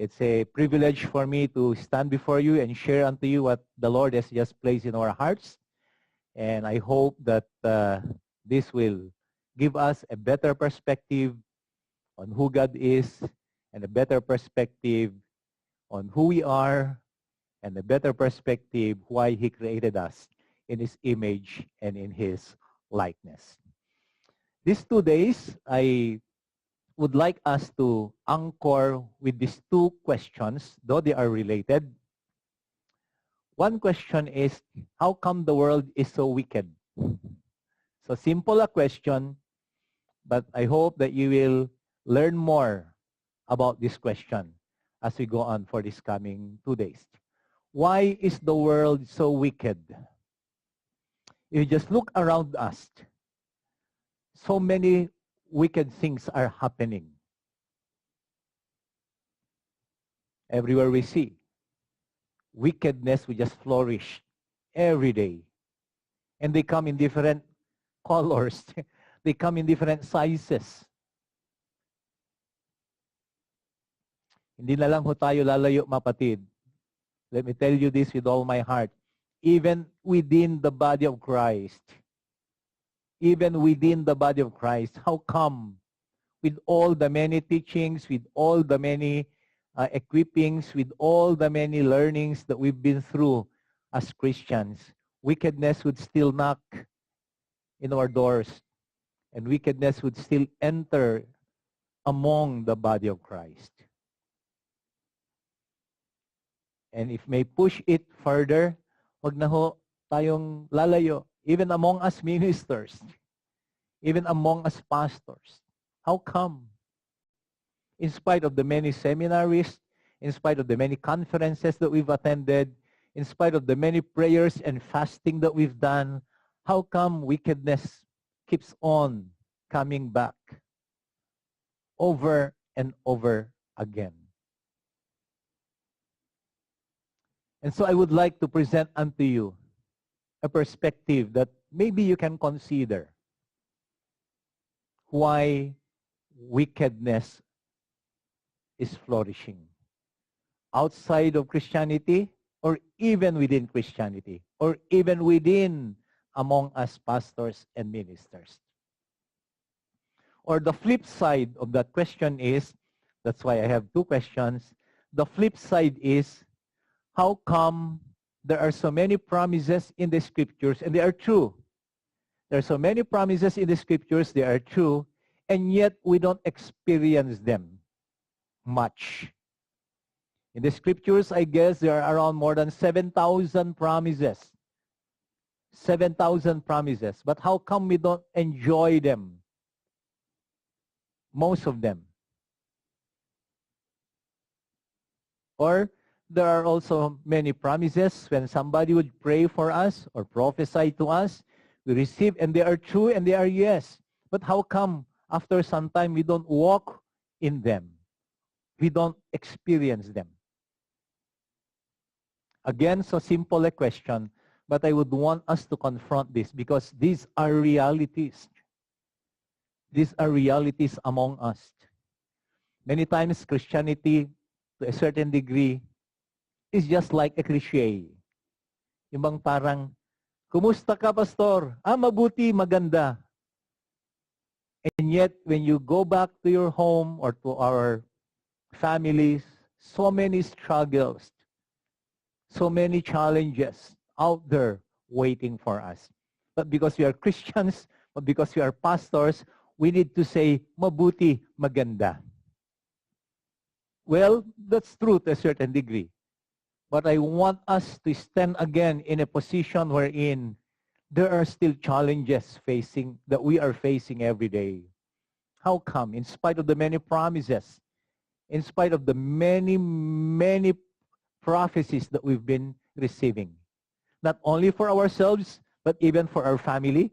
It's a privilege for me to stand before you and share unto you what the Lord has just placed in our hearts. And I hope that this will give us a better perspective on who God is and a better perspective on who we are and a better perspective why He created us in His image and in His likeness. These 2 days, I would like us to anchor with these two questions, though they are related. One question is, how come the world is so wicked? So simple a question, but I hope that you will learn more about this question as we go on for these coming 2 days. Why is the world so wicked? If you just look around us, so many wicked things are happening. Everywhere we see, wickedness will just flourish every day. And they come in different colors. They come in different sizes. Hindi na lang ho tayo lalayo, mapatid. Let me tell you this with all my heart. Even within the body of Christ, how come with all the many teachings, with all the many equippings, with all the many learnings that we've been through as Christians, wickedness would still knock in our doors and wickedness would still enter among the body of Christ. And if may push it further, wag na ho tayong lalayo, even among us ministers, even among us pastors. How come? In spite of the many seminaries, in spite of the many conferences that we've attended, in spite of the many prayers and fasting that we've done, how come wickedness keeps on coming back over and over again? And so I would like to present unto you a perspective that maybe you can consider why wickedness is flourishing outside of Christianity or even within Christianity or even within among us pastors and ministers. Or the flip side of that question is, that's why I have two questions, the flip side is, how come there are so many promises in the scriptures and they are true? There are so many promises in the scriptures, they are true, and yet we don't experience them much. In the scriptures, I guess there are around more than 7,000 promises. 7,000 promises. But how come we don't enjoy them? Most of them. Or there are also many promises when somebody would pray for us or prophesy to us, we receive and they are true and they are yes. But how come after some time we don't walk in them? We don't experience them. Again, so simple a question, but I would want us to confront this because these are realities. These are realities among us. Many times Christianity, to a certain degree, is just like a cliche. Yung bang parang, kumusta ka, pastor? Mabuti, maganda. And yet, when you go back to your home or to our families, so many struggles, so many challenges out there waiting for us. But because we are Christians, but because we are pastors, we need to say, mabuti, maganda. Well, that's true to a certain degree. But I want us to stand again in a position wherein there are still challenges that we are facing every day. How come? In spite of the many promises, in spite of the many, many prophecies that we've been receiving, not only for ourselves, but even for our family,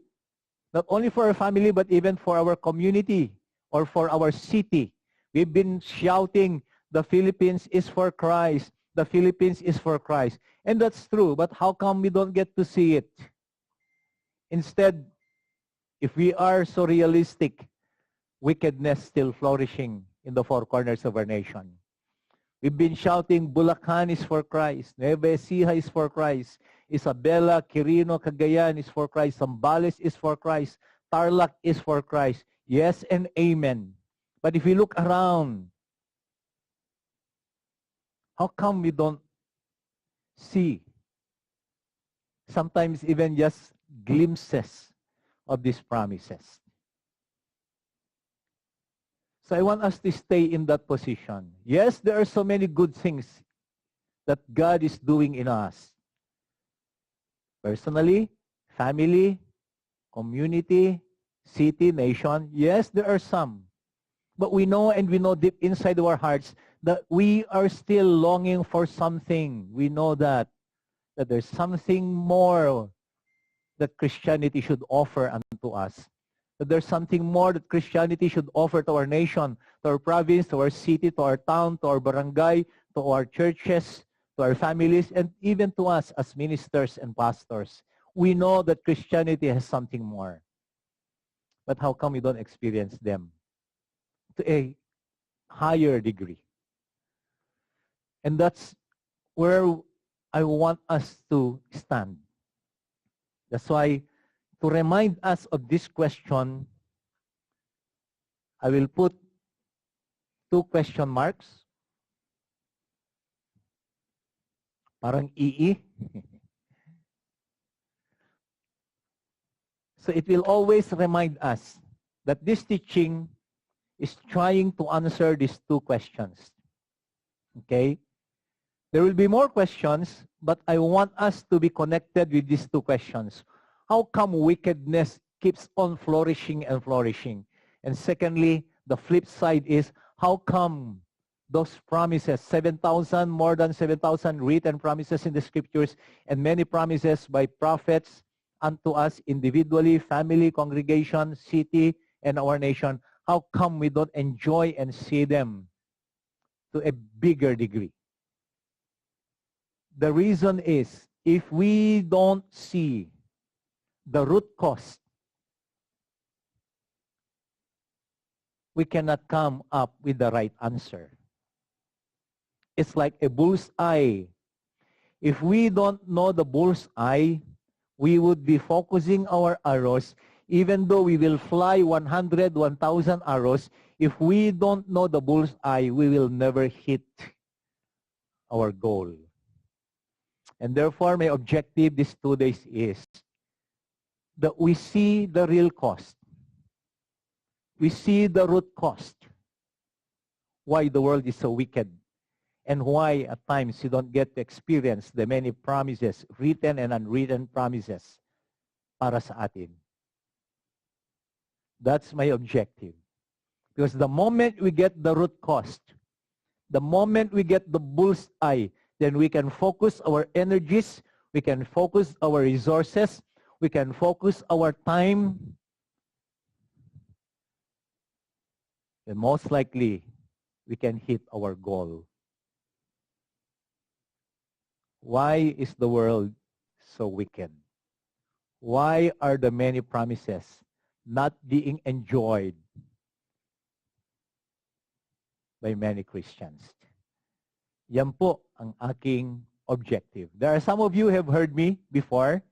not only for our family, but even for our community or for our city. We've been shouting, the Philippines is for Christ. The Philippines is for Christ. And that's true, but how come we don't get to see it? Instead, if we are so realistic, wickedness still flourishing in the four corners of our nation. We've been shouting, Bulacan is for Christ. Nueva Ecija is for Christ. Isabela, Quirino, Cagayan is for Christ. Zambales is for Christ. Tarlac is for Christ. Yes and amen. But if you look around, how come we don't see sometimes even just glimpses of these promises? So I want us to stay in that position. Yes, there are so many good things that God is doing in us. Personally, family, community, city, nation. Yes, there are some. But we know and we know deep inside our hearts that we are still longing for something. We know that there's something more that Christianity should offer unto us. That there's something more that Christianity should offer to our nation, to our province, to our city, to our town, to our barangay, to our churches, to our families, and even to us as ministers and pastors. We know that Christianity has something more. But how come we don't experience them to a higher degree? And that's where I want us to stand. That's why, to remind us of this question, I will put 2 question marks. Parang ii. So it will always remind us that this teaching is trying to answer these 2 questions. Okay? There will be more questions, but I want us to be connected with these 2 questions. How come wickedness keeps on flourishing and flourishing? And secondly, the flip side is, how come those promises, 7,000, more than 7,000 written promises in the scriptures, and many promises by prophets unto us individually, family, congregation, city, and our nation, how come we don't enjoy and see them to a bigger degree? The reason is, if we don't see the root cause, we cannot come up with the right answer. It's like a bull's eye. If we don't know the bull's eye, we would be focusing our arrows. Even though we will fly 100, 1,000 arrows, if we don't know the bull's eye, we will never hit our goal. And therefore, my objective these 2 days is that we see the real cost. We see the root cost. Why the world is so wicked. And why at times you don't get to experience the many promises, written and unwritten promises para sa atin. That's my objective. Because the moment we get the root cost, the moment we get the bull's eye, then we can focus our energies, we can focus our resources, we can focus our time, and most likely we can hit our goal. Why is the world so wicked? Why are the many promises not being enjoyed by many Christians? Yan po ang aking objective. There are some of you who have heard me before,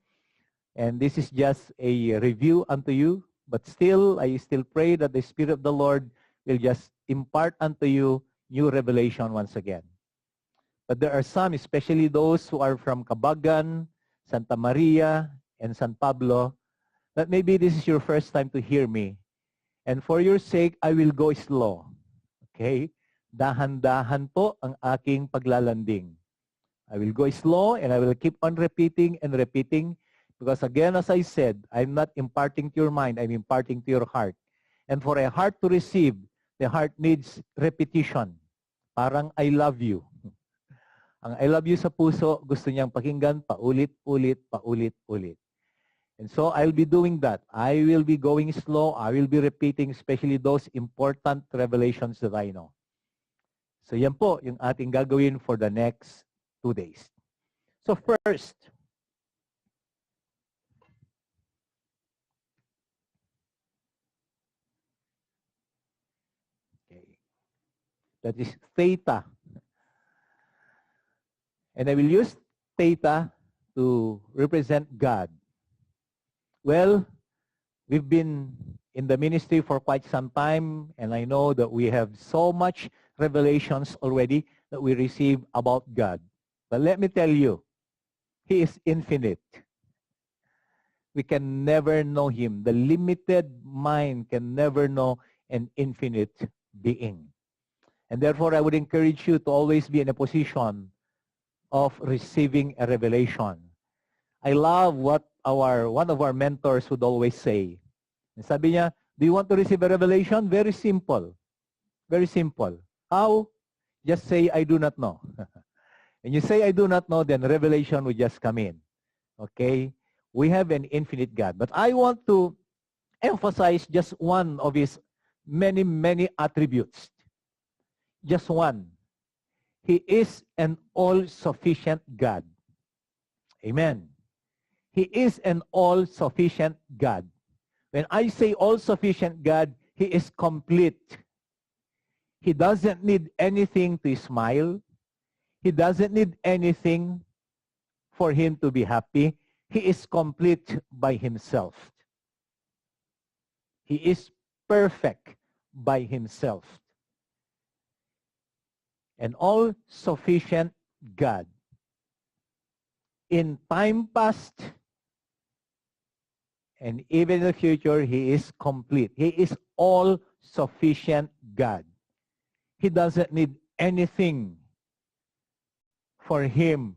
and this is just a review unto you, but still, I still pray that the Spirit of the Lord will just impart unto you new revelation once again. But there are some, especially those who are from Cabagan, Santa Maria, and San Pablo, that maybe this is your first time to hear me. And for your sake, I will go slow. Okay? Dahan-dahan po ang aking paglalanding. I will go slow and I will keep on repeating and repeating because again, as I said, I'm not imparting to your mind, I'm imparting to your heart. And for a heart to receive, the heart needs repetition. Parang I love you. Ang I love you sa puso, gusto niyang pakinggan paulit-ulit, paulit-ulit. And so I'll be doing that. I will be going slow. I will be repeating especially those important revelations that I know. So yan po yung ating gagawin for the next 2 days. So first, okay, that is theta. And I will use theta to represent God. Well, we've been in the ministry for quite some time, and I know that we have so much revelations already that we receive about God. But let me tell you, He is infinite. We can never know Him. The limited mind can never know an infinite being. And therefore, I would encourage you to always be in a position of receiving a revelation. I love what one of our mentors would always say. Sabi niya, do you want to receive a revelation? Very simple. Very simple. How? Just say, I do not know. And you say, I do not know, then revelation will just come in. Okay? We have an infinite God. But I want to emphasize just one of His many, many attributes. Just one. He is an all-sufficient God. Amen. He is an all-sufficient God. When I say all-sufficient God, He is complete. He doesn't need anything to smile. He doesn't need anything for Him to be happy. He is complete by Himself. He is perfect by Himself. An all-sufficient God. In time past and even in the future, He is complete. He is all-sufficient God. He doesn't need anything for Him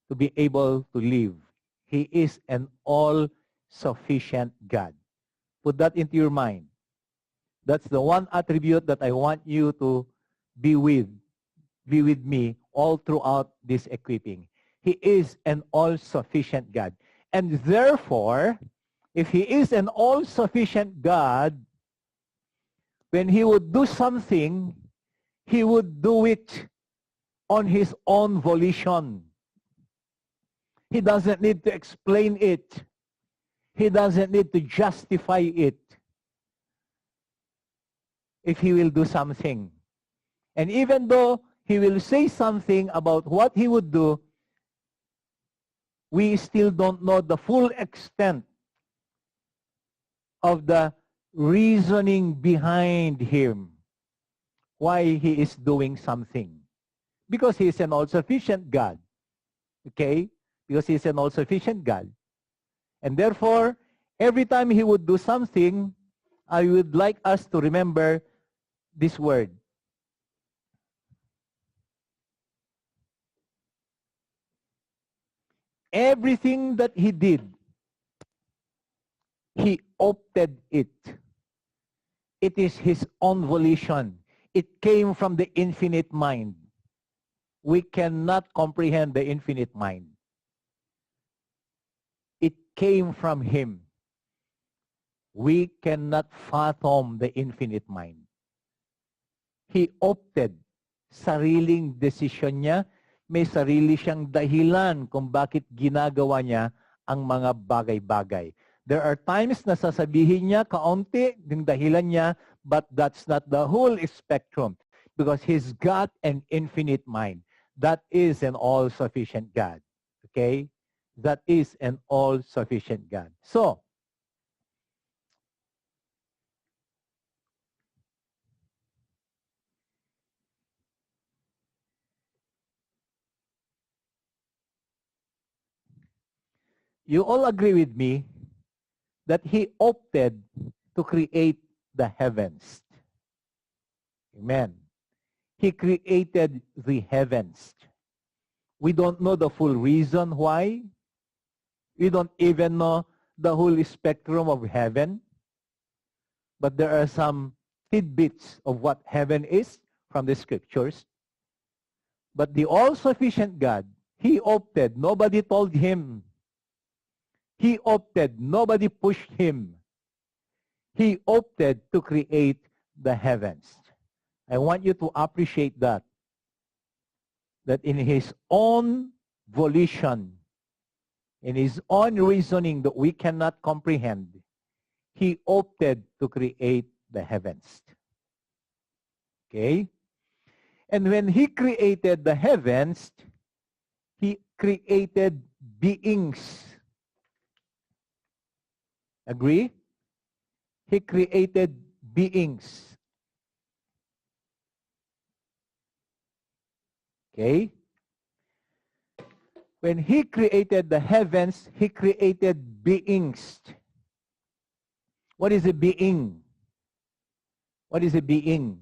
to be able to live. He is an all-sufficient God. Put that into your mind. That's the one attribute that I want you to be with me all throughout this equipping. He is an all-sufficient God. And therefore, if He is an all-sufficient God, when He would do something, He would do it on His own volition. He doesn't need to explain it. He doesn't need to justify it if He will do something. And even though He will say something about what He would do, we still don't know the full extent of the reasoning behind Him, why He is doing something. Because He is an all-sufficient God. Okay? Because He is an all-sufficient God. And therefore, every time He would do something, I would like us to remember this word. Everything that He did, He opted it. It is His own volition. It came from the infinite mind. We cannot comprehend the infinite mind. It came from Him. We cannot fathom the infinite mind. He opted. Sariling desisyon niya. May sarili siyang dahilan kung bakit ginagawa niya ang mga bagay-bagay. There are times na sasabihin niya kaunti yung dahilan niya, but that's not the whole spectrum because He's got an infinite mind. That is an all-sufficient God. Okay? That is an all-sufficient God. So, you all agree with me that He opted to create the heavens. Amen. He created the heavens. We don't know the full reason why. We don't even know the whole spectrum of heaven. But there are some tidbits of what heaven is from the scriptures. But the all-sufficient God, He opted. Nobody told Him. He opted. Nobody pushed Him. He opted to create the heavens. I want you to appreciate that. That in His own volition, in His own reasoning that we cannot comprehend, He opted to create the heavens. Okay? And when He created the heavens, He created beings. Agree? He created beings. Okay? When He created the heavens, He created beings. What is a being? What is a being?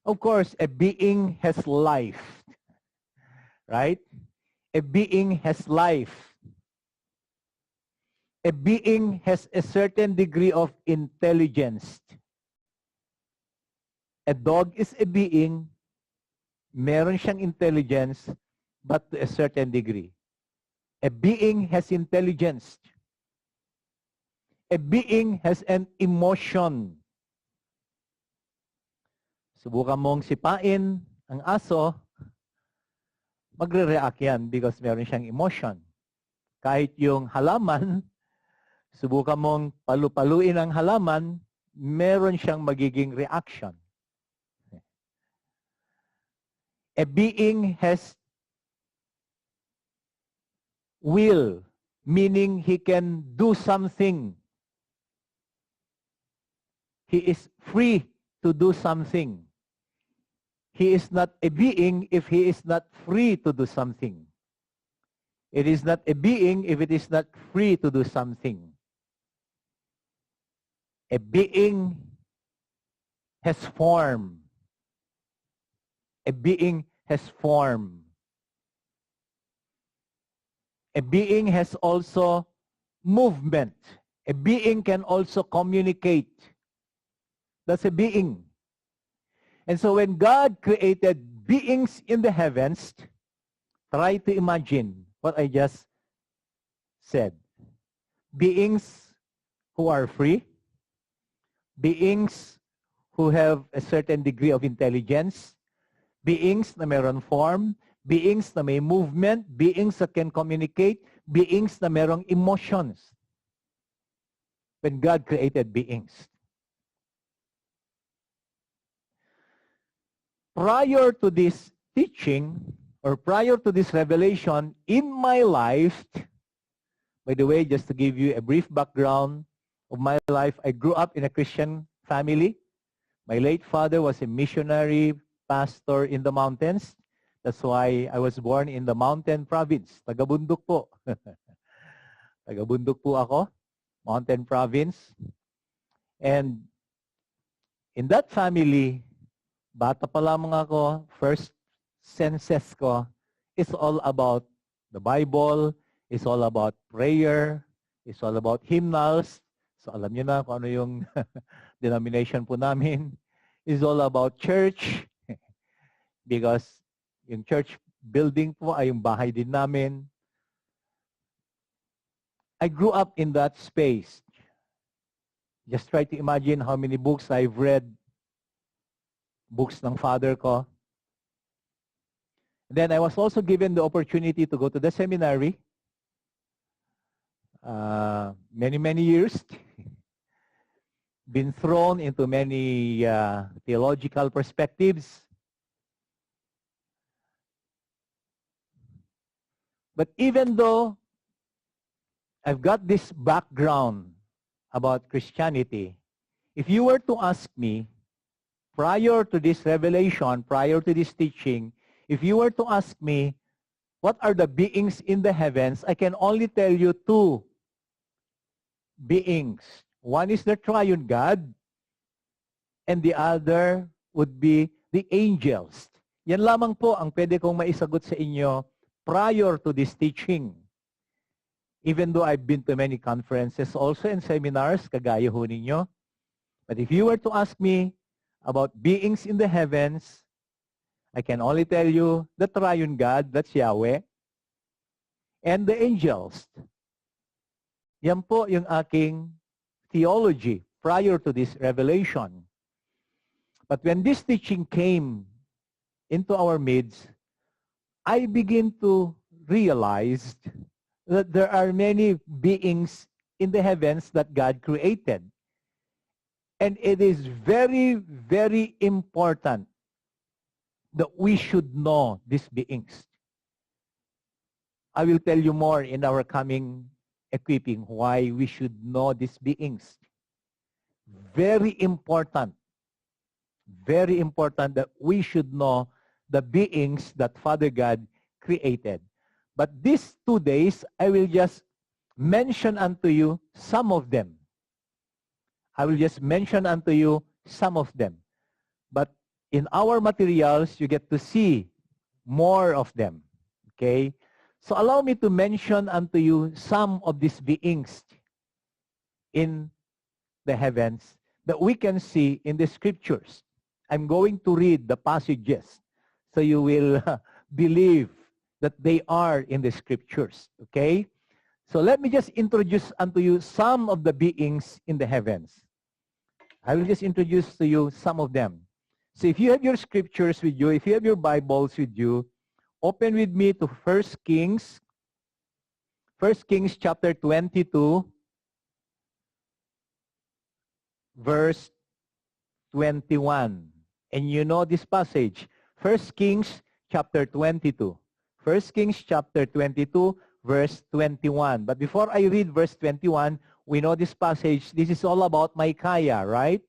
Of course, a being has life. Right? A being has life. A being has a certain degree of intelligence. A dog is a being, meron siyang intelligence, but to a certain degree. A being has intelligence. A being has an emotion. Subukan mong sipain ang aso, magre-react yan because meron siyang emotion. Kahit yung halaman, subukan mong palu-paluin ang halaman, meron siyang magiging reaction. A being has will, meaning he can do something. He is free to do something. He is not a being if he is not free to do something. It is not a being if it is not free to do something. A being has form. A being has form. A being has also movement. A being can also communicate. That's a being. And so when God created beings in the heavens, try to imagine what I just said. Beings who are free, beings who have a certain degree of intelligence, beings na mayroon form, beings na may movement, beings that can communicate, beings na mayroong emotions. When God created beings. Prior to this teaching, or prior to this revelation in my life, by the way, just to give you a brief background of my life, I grew up in a Christian family. My late father was a missionary pastor in the mountains. That's why I was born in the mountain province. Taga-bundok po. Taga-bundok po ako. Mountain province. And in that family, bata pa lamang ako, first senses ko, it's all about the Bible, it's all about prayer, it's all about hymnals. So alam niyo na kung ano yung denomination po namin. It's all about church because yung church building po ay yung bahay din namin. I grew up in that space. Just try to imagine how many books I've read. Books ng father ko. Then I was also given the opportunity to go to the seminary. Many years. Been thrown into many theological perspectives. But even though I've got this background about Christianity, if you were to ask me, prior to this revelation, prior to this teaching, if you were to ask me, what are the beings in the heavens, I can only tell you two beings. One is the triune God, and the other would be the angels. Yan lamang po ang pwede kong maisagot sa inyo prior to this teaching. Even though I've been to many conferences also and seminars, kagaya ho ninyo. But if you were to ask me, about beings in the heavens, I can only tell you the triune God, that's Yahweh, and the angels. Yan po yung aking theology prior to this revelation. But when this teaching came into our midst, I begin to realize that there are many beings in the heavens that God created. And it is very important that we should know these beings. I will tell you more in our coming equipping why we should know these beings. Very important that we should know the beings that Father God created. But these 2 days, I will just mention unto you some of them. I will just mention unto you some of them. But in our materials, you get to see more of them. Okay? So allow me to mention unto you some of these beings in the heavens that we can see in the scriptures. I'm going to read the passages so you will believe that they are in the scriptures. Okay? So let me just introduce unto you some of the beings in the heavens. I will just introduce to you some of them. So if you have your scriptures with you, if you have your Bibles with you, open with me to 1 Kings chapter 22, verse 21. And you know this passage, 1 Kings chapter 22. 1 Kings chapter 22, verse 21. But before I read verse 21, we know this passage. This is all about Micaiah, right?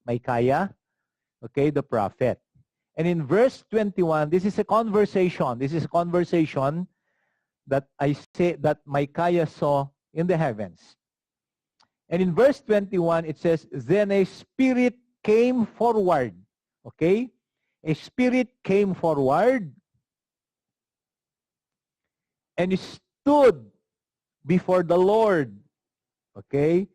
Micaiah, okay, the prophet. And in verse 21, this is a conversation. This is a conversation that I say that Micaiah saw in the heavens. And in verse 21, it says, then a spirit came forward. Okay? A spirit came forward and stood before the Lord. Okay?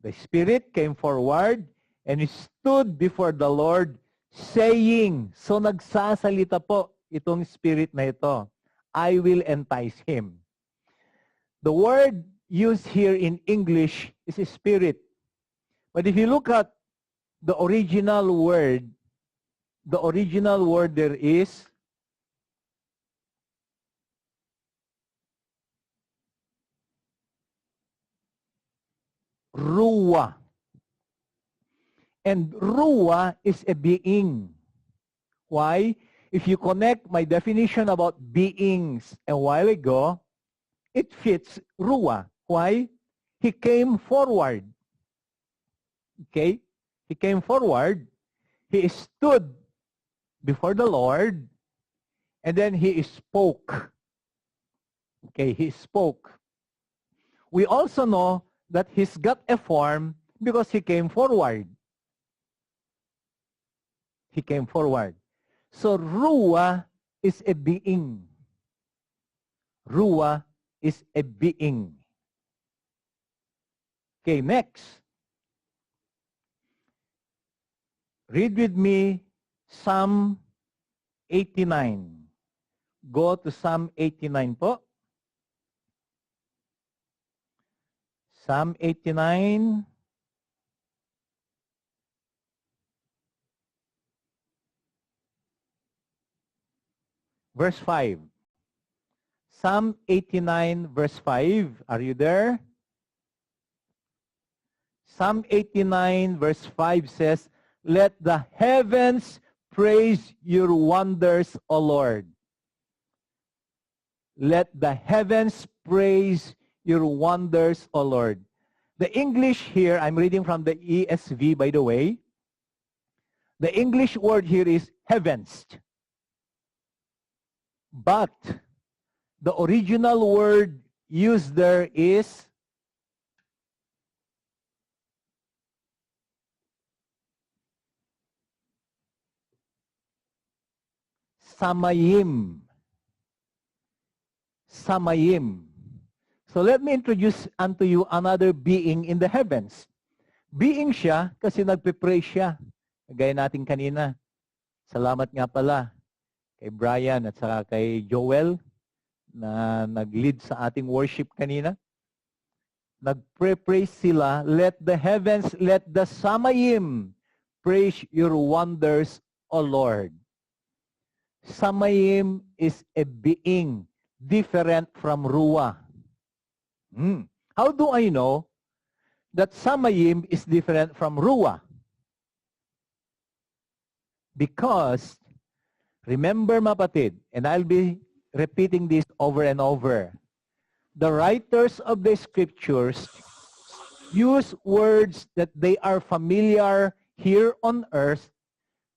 The spirit came forward and stood before the Lord saying, so nagsasalita po itong spirit na ito, I will entice him. The word used here in English is a spirit. But if you look at the original word there is Ruah. And Ruah is a being. Why? If you connect my definition about beings a while ago, it fits Ruah. Why? He came forward. Okay? He came forward. He stood before the Lord. And then he spoke. Okay, he spoke. We also know that he's got a form because he came forward. He came forward. So Ruah is a being. Ruah is a being. Okay, next. Read with me Psalm 89. Go to Psalm 89 po. Psalm 89. Verse 5. Psalm 89, verse 5. Are you there? Psalm 89, verse 5 says, let the heavens praise your wonders, O Lord. Let the heavens praise your wonders, O Lord. The English here, I'm reading from the ESV, by the way. The English word here is heavens. But the original word used there is Samayim. Samayim. So let me introduce unto you another being in the heavens. Being siya kasi nagpe-pray siya. Gaya natin kanina. Salamat nga pala kay Brian at saka kay Joel na nag-lead sa ating worship kanina. Nagpre-praise sila, let the heavens, let the Samayim praise your wonders, O Lord. Samayim is a being different from Ruah. How do I know that Samayim is different from Ruah? Because Remember, mapatid, and I'll be repeating this over and over. The writers of the scriptures use words that they are familiar here on earth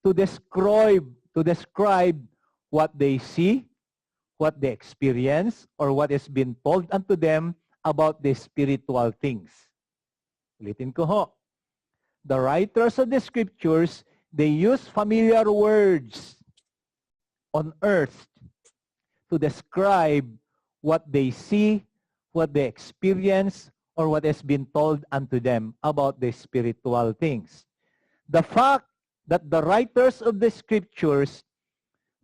to describe what they see, what they experience, or what has been told unto them about the spiritual things. Ulitin ko ho. The writers of the scriptures, they use familiar words on earth to describe what they see, what they experience, or what has been told unto them about the spiritual things. The fact that the writers of the scriptures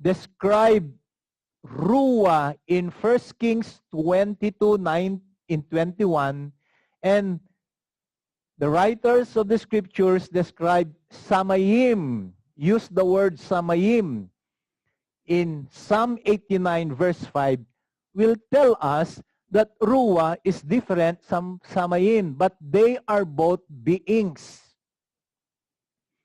describe Ruah in 1 Kings 22:9 in 21, and the writers of the scriptures describe Samayim, use the word Samayim in Psalm 89 verse 5, will tell us that Ruah is different from Samayim, but they are both beings.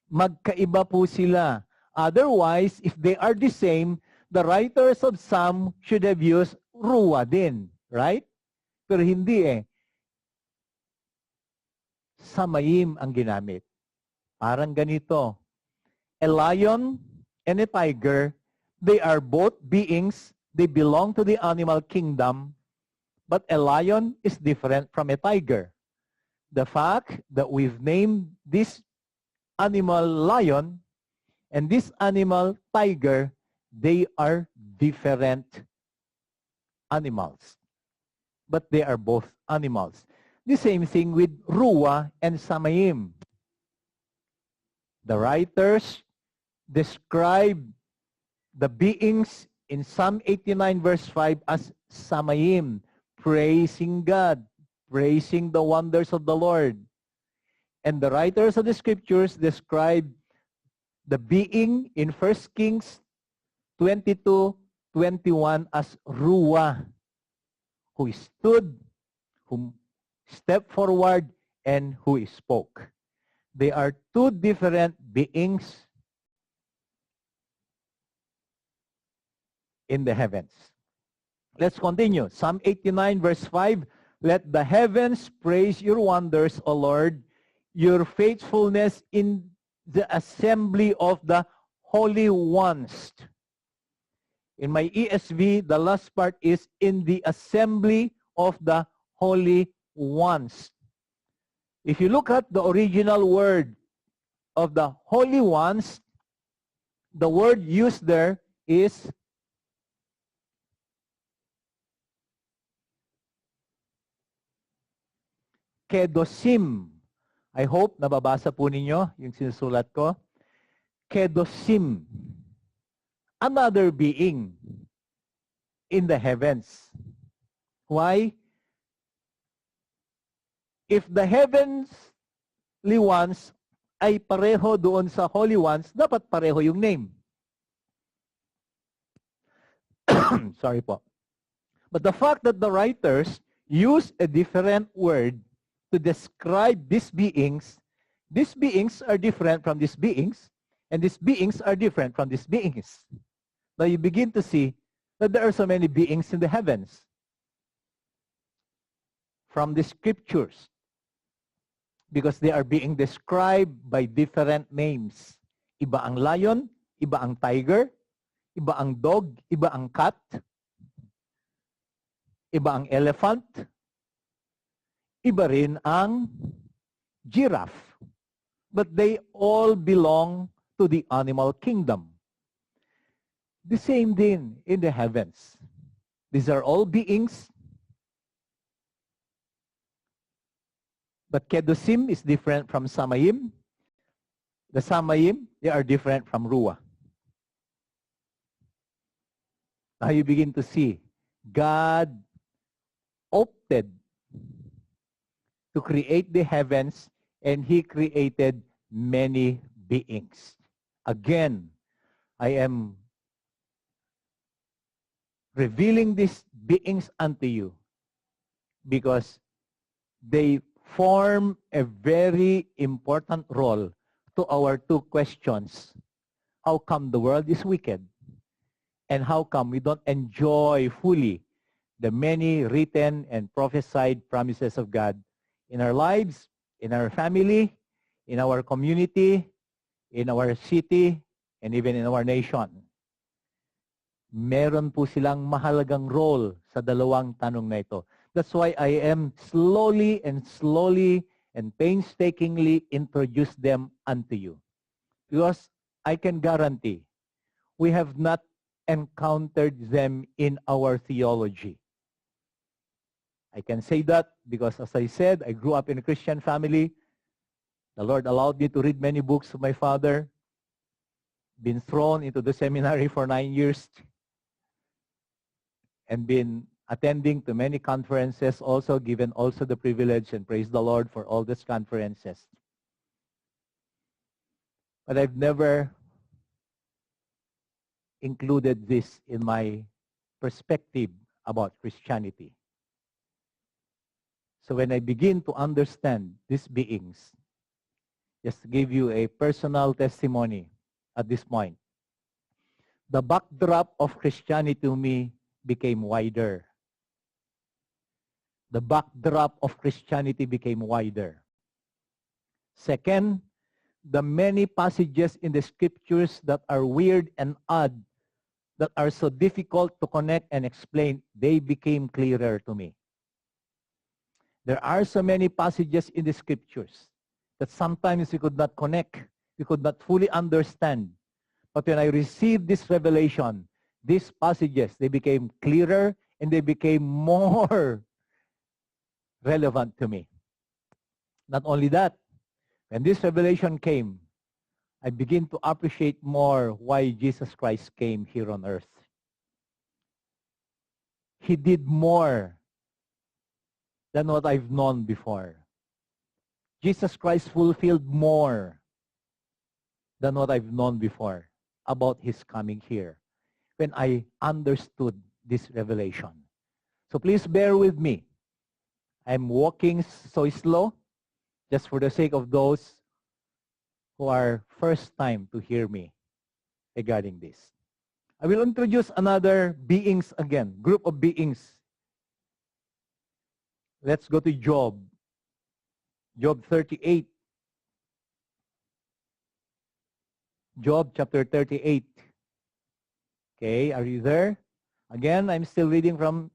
Magkaiba po sila. Otherwise, if they are the same, the writers of Psalm should have used Ruah din, right? Pero hindi eh. Samayim ang ginamit. Parang ganito. A lion and a tiger, they are both beings. They belong to the animal kingdom. But a lion is different from a tiger. The fact that we've named this animal lion and this animal tiger, they are different animals. But they are both animals. The same thing with Ruah and Samayim. The writers describe the beings in Psalm 89 verse 5 as Samayim, praising God, praising the wonders of the Lord. And the writers of the scriptures describe the being in 1 Kings 22:21 as Ruah, who stood, who stepped forward, and who spoke. They are two different beings in the heavens. Let's continue. Psalm 89 verse 5, let the heavens praise your wonders, O Lord, your faithfulness in the assembly of the holy ones. In my ESV, the last part is in the assembly of the holy ones. If you look at the original word of the holy ones, the word used there is kedosim. I hope nababasa po ninyo yung sinusulat ko. Kedosim. Another being in the heavens. Why? If the heavenly ones ay pareho doon sa holy ones, dapat pareho yung name. Sorry po. But the fact that the writers use a different word to describe these beings are different from these beings, and these beings are different from these beings. Now you begin to see that there are so many beings in the heavens from the scriptures because they are being described by different names. Iba ang lion, iba ang tiger, iba ang dog, iba ang cat, iba ang elephant, iba rin ang giraffe. But they all belong to the animal kingdom. The same din in the heavens. These are all beings. But Kedosim is different from Samayim. The Samayim, they are different from Ruah. Now you begin to see, God opted to create the heavens, and He created many beings. Again, I am revealing these beings unto you because they form a very important role to our two questions. How come the world is wicked? And how come we don't enjoy fully the many written and prophesied promises of God in our lives, in our family, in our community, in our city, and even in our nation? Meron po silang mahalagang role sa dalawang tanong na ito. That's why I am slowly and painstakingly introduce them unto you. Because I can guarantee we have not encountered them in our theology. I can say that because, as I said, I grew up in a Christian family. The Lord allowed me to read many books of my father. Been thrown into the seminary for 9 years. And been attending to many conferences also, given also the privilege, and praise the Lord for all these conferences. But I've never included this in my perspective about Christianity. So when I begin to understand these beings, just to give you a personal testimony at this point, the backdrop of Christianity to me became wider. The backdrop of Christianity became wider. Second, the many passages in the scriptures that are weird and odd, that are so difficult to connect and explain, they became clearer to me. There are so many passages in the scriptures that sometimes we could not connect, we could not fully understand. But when I received this revelation, these passages, they became clearer and they became more relevant to me. Not only that, when this revelation came, I begin to appreciate more why Jesus Christ came here on earth. He did more than what I've known before. Jesus Christ fulfilled more than what I've known before about his coming here when I understood this revelation. So please bear with me. I'm walking so slow just for the sake of those who are first time to hear me regarding this. I will introduce another beings again, group of beings. Let's go to Job. Job 38. Job chapter 38. Okay, are you there? Again, I'm still reading from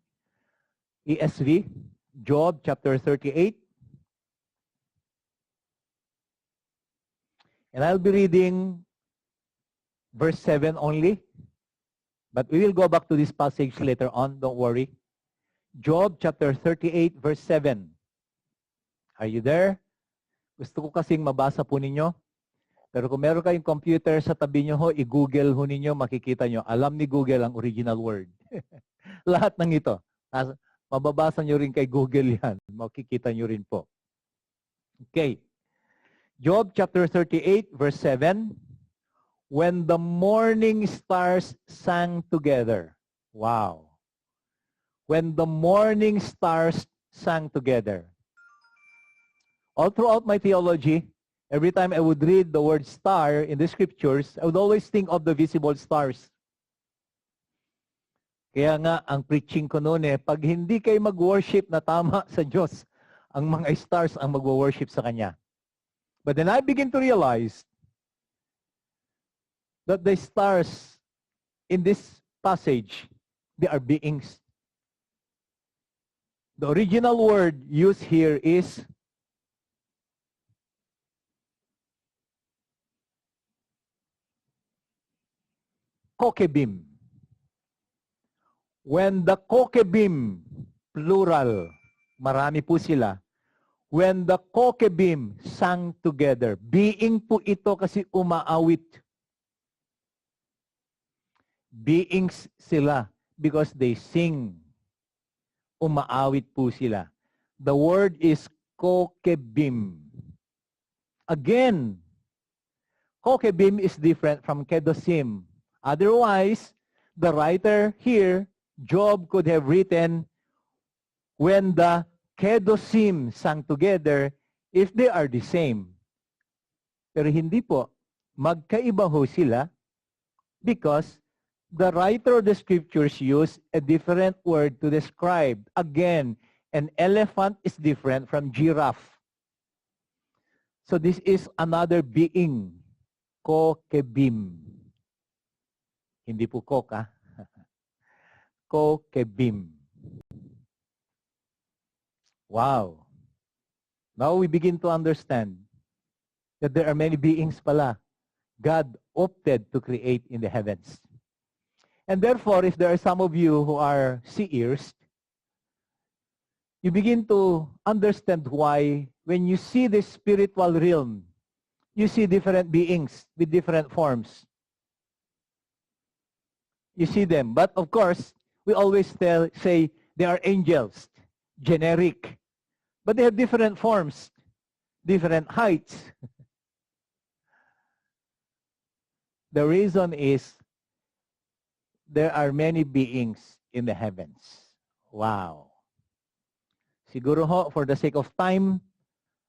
ESV. Job chapter 38. And I'll be reading verse 7 only. But we will go back to this passage later on, don't worry. Job chapter 38, verse 7. Are you there? Gusto ko kasing mabasa po ninyo. Pero kung meron kayong computer sa tabi nyo ho, i-google ho ninyo, makikita nyo. Alam ni Google ang original word. Lahat ng ito. Mababasa nyo rin kay Google yan. Makikita nyo rin po. Okay. Job chapter 38, verse 7. When the morning stars sang together. Wow. When the morning stars sang together. All throughout my theology, every time I would read the word star in the scriptures, I would always think of the visible stars. Kaya nga, ang preaching ko noon pag hindi kayo mag-worship na tama sa Diyos, ang mga stars ang mag-worship sa Kanya. But then I begin to realize that the stars in this passage, they are beings. The original word used here is kokebim. When the kokebim, plural, marami po sila, when the kokebim sang together, being po ito kasi umaawit. Beings sila because they sing. Umaawit po sila. The word is kokebim. Again, kokebim is different from kedosim. Otherwise, the writer here, Job, could have written, when the kedosim sang together, if they are the same. Pero hindi po. Magkaiba ho sila because the writer of the scriptures used a different word to describe. Again, an elephant is different from giraffe. So this is another being, Kokebim. Hindi po Koka. Kokebim. Wow. Now we begin to understand that there are many beings pala God opted to create in the heavens. And therefore, if there are some of you who are seers, you begin to understand why when you see the spiritual realm, you see different beings with different forms. You see them. But of course, we always say they are angels, generic. But they have different forms, different heights. The reason is there are many beings in the heavens. Wow. Siguro ho, for the sake of time,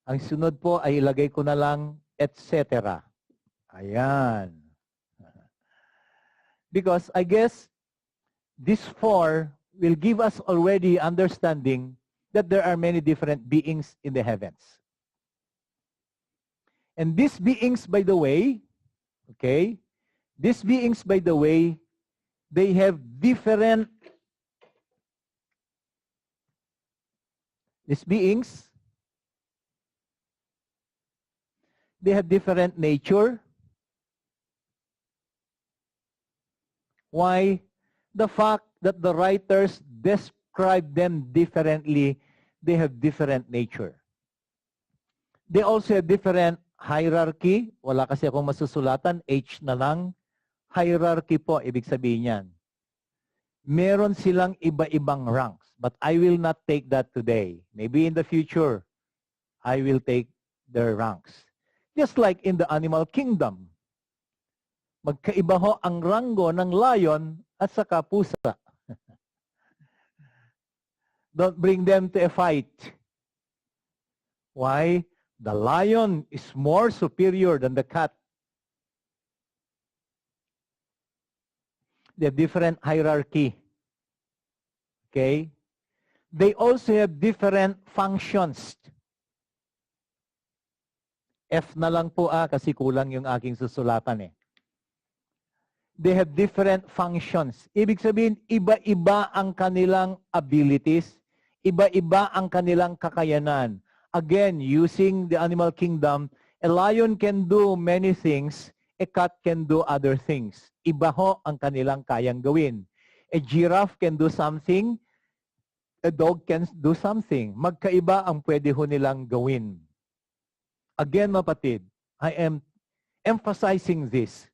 ang sunod po ay ilagay ko na lang, etc. Ayan. Because I guess this 4 will give us already understanding that there are many different beings in the heavens. And these beings, by the way, okay, these beings, by the way, they have different, these beings, they have different nature. Why? The fact that the writers describe them differently, they have different nature. They also have different hierarchy. Wala kasi akong masusulatan, H na lang. Hierarchy po, ibig sabihin yan. Meron silang iba-ibang ranks. But I will not take that today. Maybe in the future, I will take their ranks. Just like in the animal kingdom. Magkaiba ho ang ranggo ng lion at saka pusa. Don't bring them to a fight. Why? The lion is more superior than the cat. They have different hierarchy. Okay? They also have different functions. F na lang po kasi kulang yung aking susulatan eh. They have different functions. Ibig sabihin, iba-iba ang kanilang abilities, iba-iba ang kanilang kakayanan. Again, using the animal kingdom, a lion can do many things, a cat can do other things. Iba ho ang kanilang kayang gawin. A giraffe can do something, a dog can do something. Magkaiba ang pwede ho nilang gawin. Again, mapatid, I am emphasizing this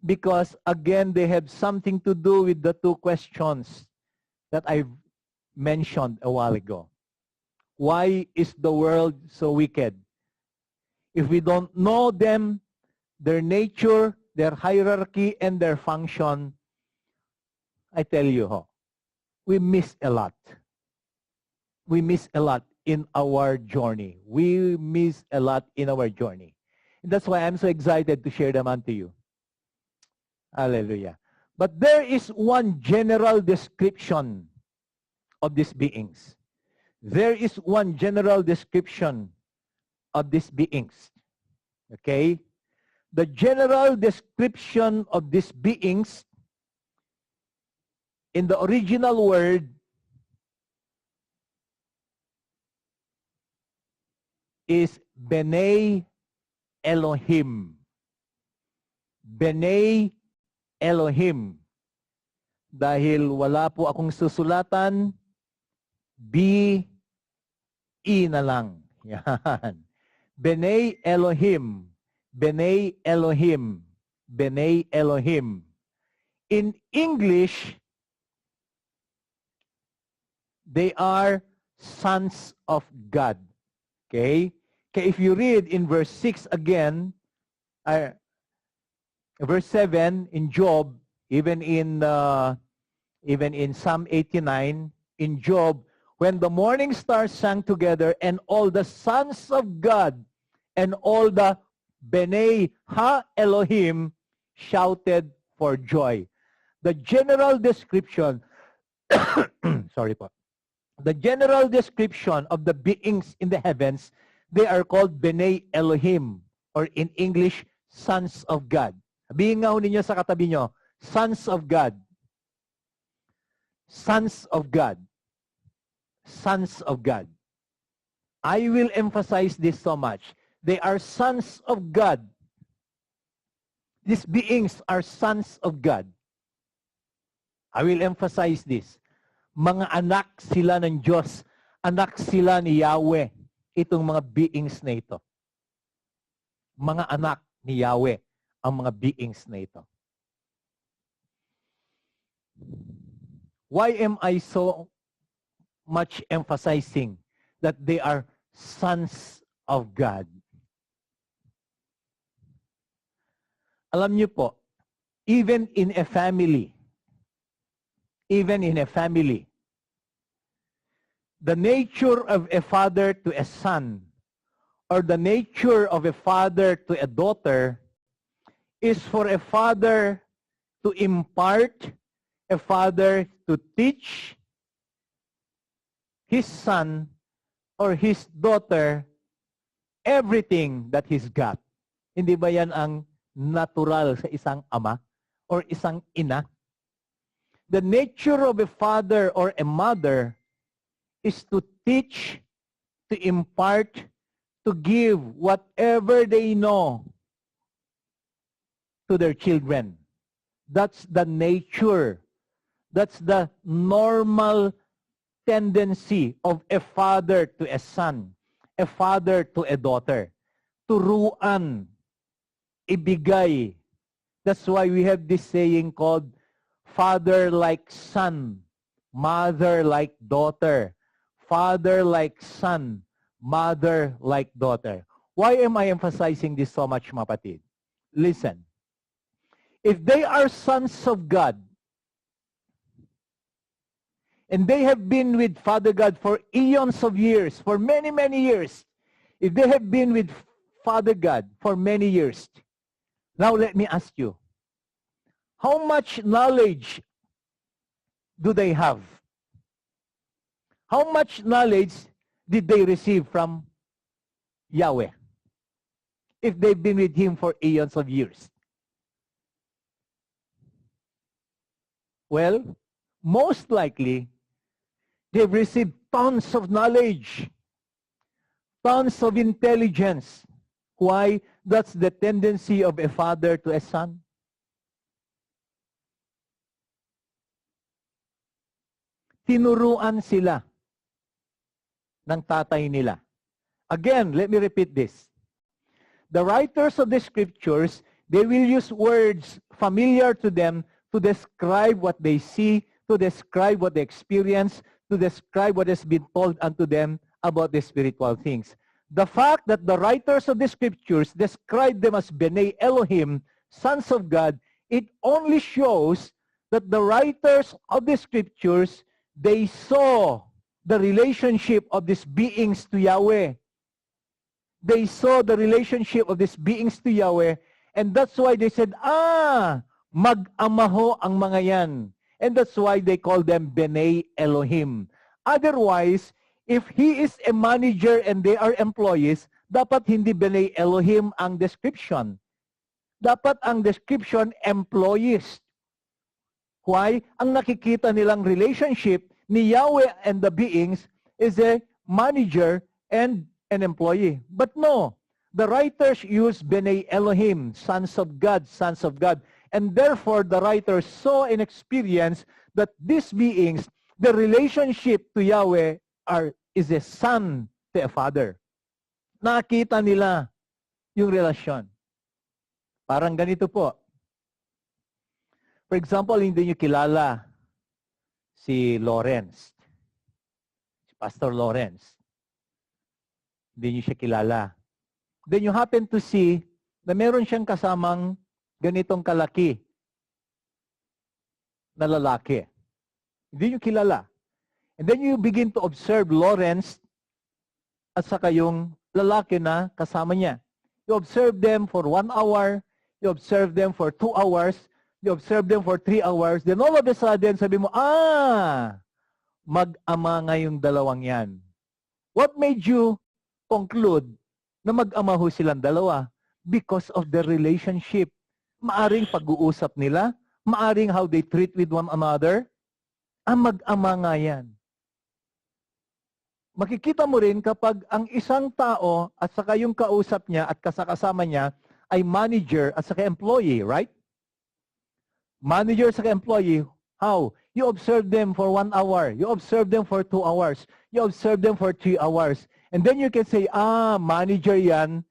because, again, they have something to do with the 2 questions that I mentioned a while ago. Why is the world so wicked? If we don't know them, their nature, their hierarchy, and their function, I tell you, we miss a lot. We miss a lot in our journey. We miss a lot in our journey. And that's why I'm so excited to share them unto you. Hallelujah. But there is one general description of these beings. There is one general description of these beings. Okay? The general description of these beings in the original word is B'nai Elohim. B'nai Elohim. Dahil wala po akong susulatan, B, E na lang. Yan. B'nai Elohim. B'nai Elohim. B'nai Elohim. In English, they are sons of God. Okay? Okay, if you read in verse 6 again, verse 7 in Job, even in Psalm 89, in Job, when the morning stars sang together and all the sons of God and all the B'nai Ha Elohim shouted for joy. The general description, sorry po, the general description of the beings in the heavens, they are called B'nai Elohim, or in English, sons of God. Sabihin nga ho ninyo sa katabi nyo, sons of God. Sons of God. Sons of God. I will emphasize this so much. They are sons of God. These beings are sons of God. I will emphasize this. Mga anak sila ng Diyos. Anak sila ni Yahweh. Itong mga beings na ito. Mga anak ni Yahweh ang mga beings na ito. Why am I so much emphasizing that they are sons of God? Alam niyo po, even in a family, the nature of a father to a son, or the nature of a father to a daughter, is for a father to impart, a father to teach his son or his daughter everything that he's got. Hindi ba yan ang natural sa isang ama or isang ina? The nature of a father or a mother is to teach, to impart, to give whatever they know to their children. That's the nature. That's the normal tendency of a father to a son, a father to a daughter. Turuan, ibigay. That's why we have this saying called father like son, mother like daughter. Father like son, mother like daughter. Why am I emphasizing this so much, mga kapatid? Listen. If they are sons of God, and they have been with Father God for eons of years, for many, many years, if they have been with Father God for many years, now let me ask you, how much knowledge do they have? How much knowledge did they receive from Yahweh if they've been with Him for eons of years? Well, most likely, they've received tons of knowledge, tons of intelligence. Why? That's the tendency of a father to a son. Tinuruan sila ng tatay nila. Again, let me repeat this. The writers of the scriptures, they will use words familiar to them to describe what they see, to describe what they experience, to describe what has been told unto them about the spiritual things. The fact that the writers of the scriptures describe them as B'nai Elohim, sons of God, it only shows that the writers of the scriptures, they saw the relationship of these beings to Yahweh. They saw the relationship of these beings to Yahweh, and that's why they said, mag-ama ho ang mga yan. And that's why they call them B'nai Elohim. Otherwise, if he is a manager and they are employees, dapat hindi B'nai Elohim ang description. Dapat ang description, employees. Why? Ang nakikita nilang relationship ni Yahweh and the beings is a manager and an employee. But no, the writers use B'nai Elohim, sons of God, sons of God. And therefore, the writers saw and experienced that these beings, the relationship to Yahweh is a son to a father. Nakita nila yung relasyon. Parang ganito po. For example, hindi nyo kilala si Lawrence, si Pastor Lawrence. Hindi nyo siya kilala. Then you happen to see na meron siyang kasamang ganitong kalaki na lalaki. Hindi nyo kilala. And then you begin to observe Lawrence at saka yung lalaki na kasama niya. You observe them for 1 hour, you observe them for 2 hours, You observe them for 3 hours. Then all of a sudden, sabi mo, mag-ama nga yung dalawang yan. What made you conclude na mag-ama ho silang dalawa? Because of their relationship. Maaring pag-uusap nila, maaring how they treat with one another. Mag-ama nga yan. Makikita mo rin kapag ang isang tao at saka yung kausap niya at kasakasama niya ay manager at saka employee, right? Manager at saka employee, how? You observe them for 1 hour. You observe them for 2 hours. You observe them for 3 hours. And then you can say, manager yan,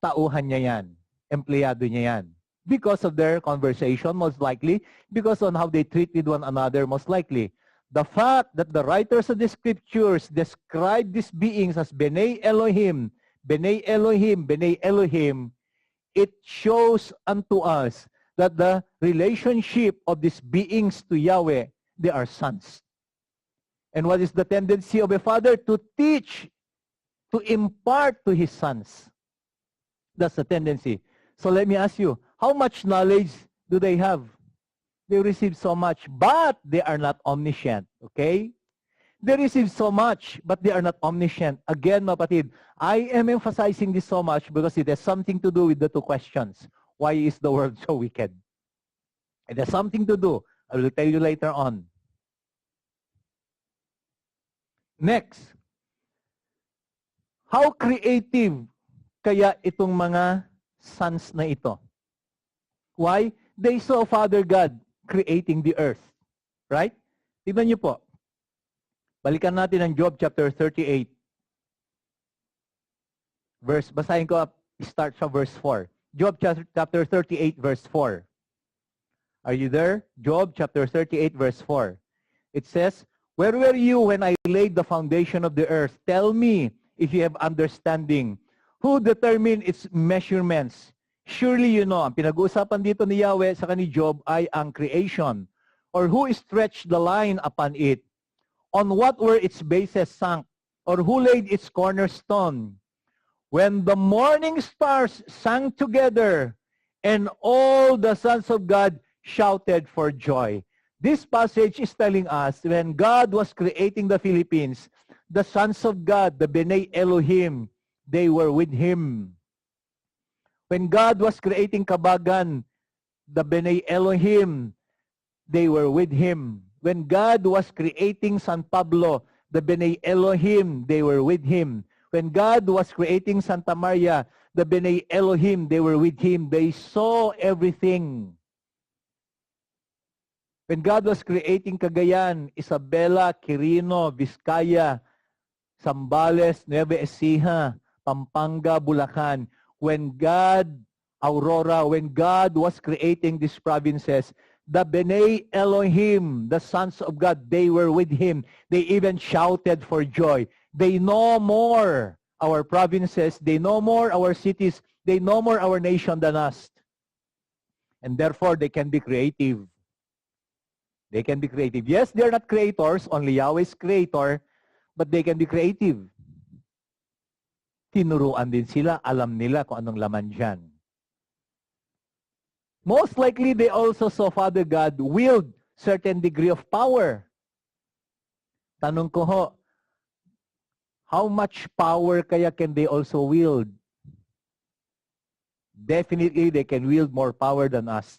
tauhan niya yan, empleyado niya yan. Because of their conversation, most likely. Because on how they treat with one another, most likely. The fact that the writers of the scriptures describe these beings as B'nai Elohim, B'nai Elohim, B'nai Elohim, it shows unto us that the relationship of these beings to Yahweh, they are sons. And what is the tendency of a father? To teach, to impart to his sons. That's the tendency. So let me ask you, how much knowledge do they have? They receive so much, but they are not omniscient. Okay? They receive so much, but they are not omniscient. Again, mapatid, I am emphasizing this so much because it has something to do with the 2 questions. Why is the world so wicked? It has something to do. I will tell you later on. Next. How creative kaya itong mga sons na ito? Why? They saw Father God creating the earth. Right? Tignan niyo po. Balikan natin ang Job chapter 38. Basahin ko start sa verse 4. Job chapter 38 verse 4. Are you there? Job chapter 38 verse 4. It says, "Where were you when I laid the foundation of the earth? Tell me if you have understanding. Who determined its measurements? Surely you know." Ang pinag-uusapan dito ni Yahweh sa ni Job ay ang creation. Or who stretched the line upon it? On what were its bases sunk? Or who laid its cornerstone? When the morning stars sang together, and all the sons of God shouted for joy. This passage is telling us when God was creating the Philippines, the sons of God, the B'nai Elohim, they were with Him. When God was creating Kabagan, the B'nai Elohim, they were with Him. When God was creating San Pablo, the B'nai Elohim, they were with Him. When God was creating Santa Maria, the B'nai Elohim, they were with Him. They saw everything. When God was creating Cagayan, Isabela, Quirino, Vizcaya, Zambales, Nueva Ecija, Pampanga, Bulacan, when God, Aurora, when God was creating these provinces, the B'nai Elohim, the sons of God, they were with Him. They even shouted for joy. They know more our provinces, they know more our cities, they know more our nation than us. And therefore, they can be creative. They can be creative. Yes, they're not creators, only Yahweh is creator, but they can be creative. Tinuruan din sila, alam nila kung anong laman dyan. Most likely, they also saw Father God wield certain degree of power. Tanong ko ho, how much power kaya can they also wield? Definitely, they can wield more power than us.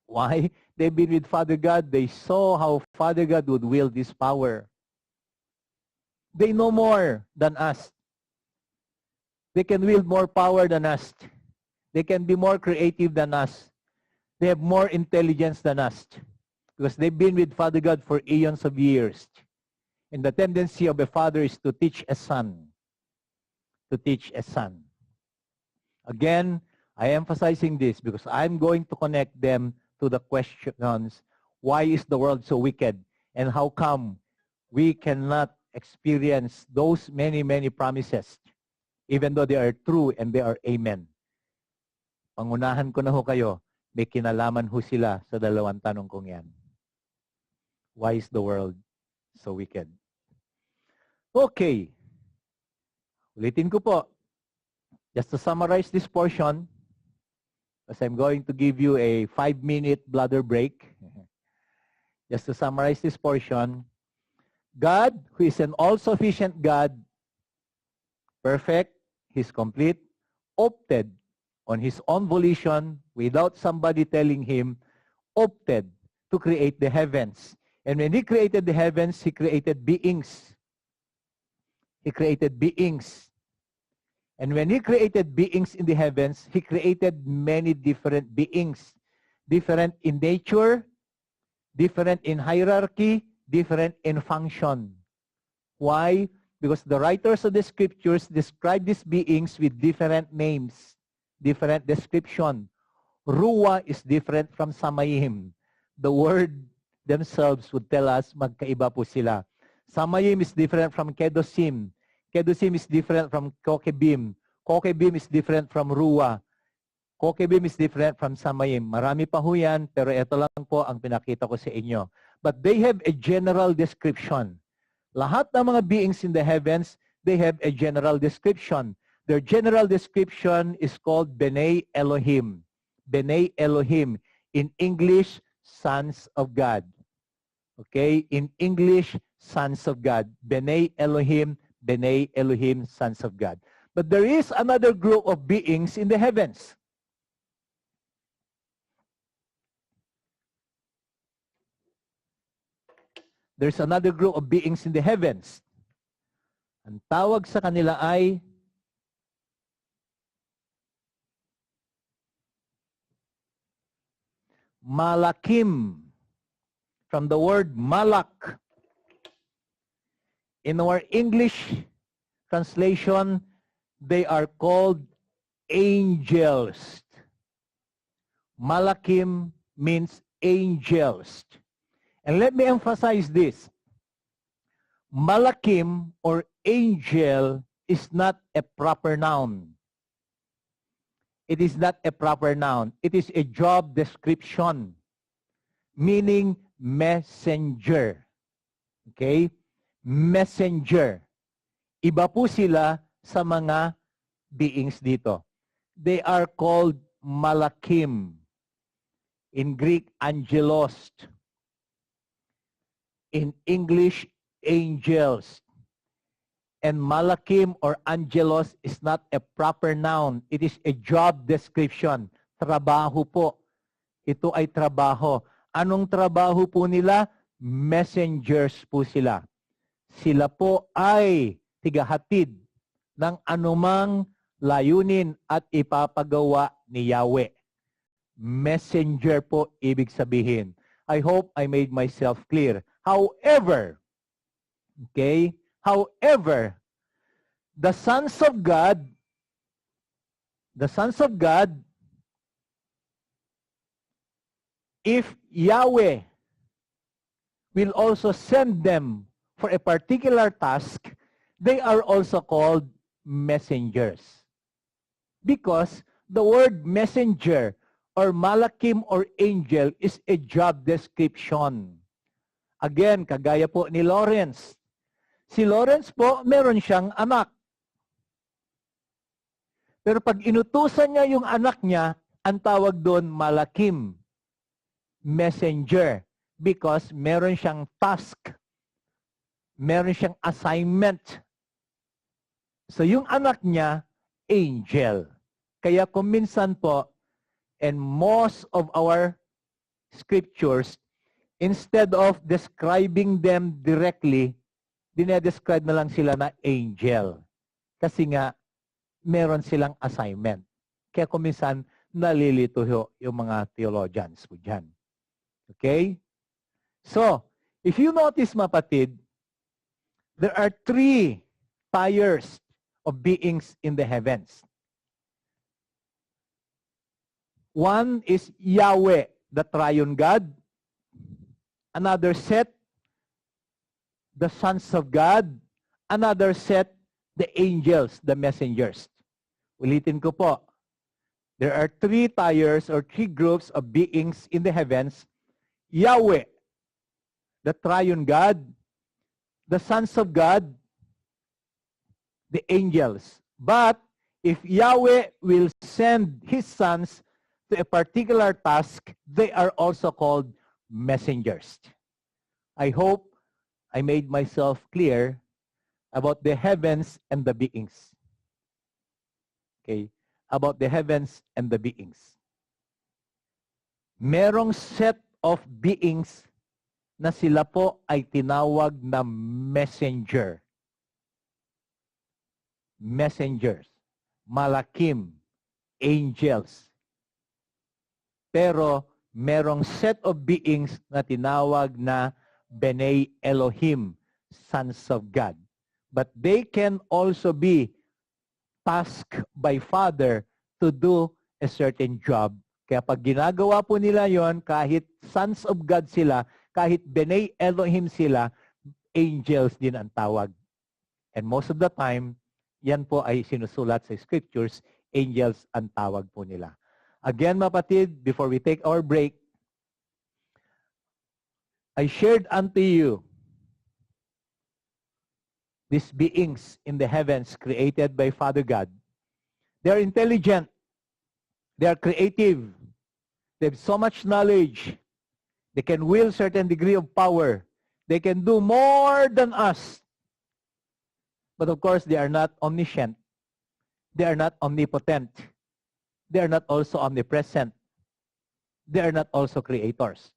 Why? They've been with Father God. They saw how Father God would wield this power. They know more than us. They can wield more power than us. They can be more creative than us. They have more intelligence than us. Because they've been with Father God for eons of years. And the tendency of a father is to teach a son. To teach a son. Again, I am emphasizing this because I'm going to connect them to the questions, why is the world so wicked? And how come we cannot experience those many, many promises, even though they are true and they are amen? Pangunahan ko na ho kayo, may kinalaman ho sila sa dalawang tanong kong yan. Why is the world so wicked? Okay. Ulitin ko po. Just to summarize this portion, as I'm going to give you a 5-minute bladder break. Just to summarize this portion, God, who is an all-sufficient God, perfect, He's complete, opted on His own volition, without somebody telling Him, opted to create the heavens. And when He created the heavens, He created beings. He created beings. And when He created beings in the heavens, He created many different beings. Different in nature, different in hierarchy, different in function. Why? Because the writers of the scriptures describe these beings with different names, different description. Ruwa is different from Samayim. The word themselves would tell us magkaiba po sila. Samayim is different from Kedosim. Kedosim is different from Kokebim. Kokebim is different from Ruwa. Kokebim is different from Samayim. Marami pa ho yan, pero ito lang po ang pinakita ko sa inyo. But they have a general description. Lahat ng mga beings in the heavens, they have a general description. Their general description is called B'nai Elohim. B'nai Elohim. In English, sons of God. Okay? In English, sons of God. B'nai Elohim, sons of God. But there is another group of beings in the heavens. There's another group of beings in the heavens. Ang tawag sa kanila ay Malakim. From the word malak. In our English translation, they are called angels. Malakim means angels. And let me emphasize this. Malakim or angel is not a proper noun. It is not a proper noun. It is a job description, meaning messenger. Okay? Messenger. Iba po sila sa mga beings dito. They are called malakim. In Greek, angelos. In English, angels. And malakim or angelos is not a proper noun. It is a job description. Trabaho po. Ito ay trabaho. Anong trabaho po nila? Messengers po sila. Sila po ay tigahatid ng anumang layunin at ipapagawa ni Yahweh. Messenger po ibig sabihin. I hope I made myself clear. However, the sons of God, if Yahweh will also send them for a particular task, they are also called messengers. Because the word messenger or malakim or angel is a job description. Again, kagaya po ni Lawrence. Si Lawrence po, meron siyang anak. Pero pag inutusan niya yung anak niya, ang tawag doon malakim, messenger. Because meron siyang task. Meron siyang assignment. So yung anak niya, angel. Kaya kung minsan po, and most of our scriptures, instead of describing them directly, dinedescribe na lang sila na angel. Kasi nga, meron silang assignment. Kaya kuminsan, nalilito yung mga theologians po dyan. Okay? So, if you notice, mapatid, there are 3 tiers of beings in the heavens. One is Yahweh, the triune God. Another set, the sons of God. Another set, the angels, the messengers. Ulitin ko po. There are 3 tiers or 3 groups of beings in the heavens. Yahweh, the triune God, the sons of God, the angels. But if Yahweh will send His sons to a particular task, they are also called messengers. I hope I made myself clear about the heavens and the beings. Okay? About the heavens and the beings. Merong set of beings na sila po ay tinawag na messenger. Messengers. Malakim. Angels. Pero merong set of beings na tinawag na B'nai Elohim, sons of God. But they can also be tasked by Father to do a certain job. Kaya pag ginagawa po nila yon, kahit sons of God sila, kahit B'nai Elohim sila, angels din ang tawag. And most of the time, yan po ay sinusulat sa scriptures, angels ang tawag po nila. Again, mapatid, before we take our break, I shared unto you these beings in the heavens created by Father God. They are intelligent. They are creative. They have so much knowledge. They can wield certain degree of power. They can do more than us. But of course, they are not omniscient. They are not omnipotent. They are not also omnipresent. They are not also creators.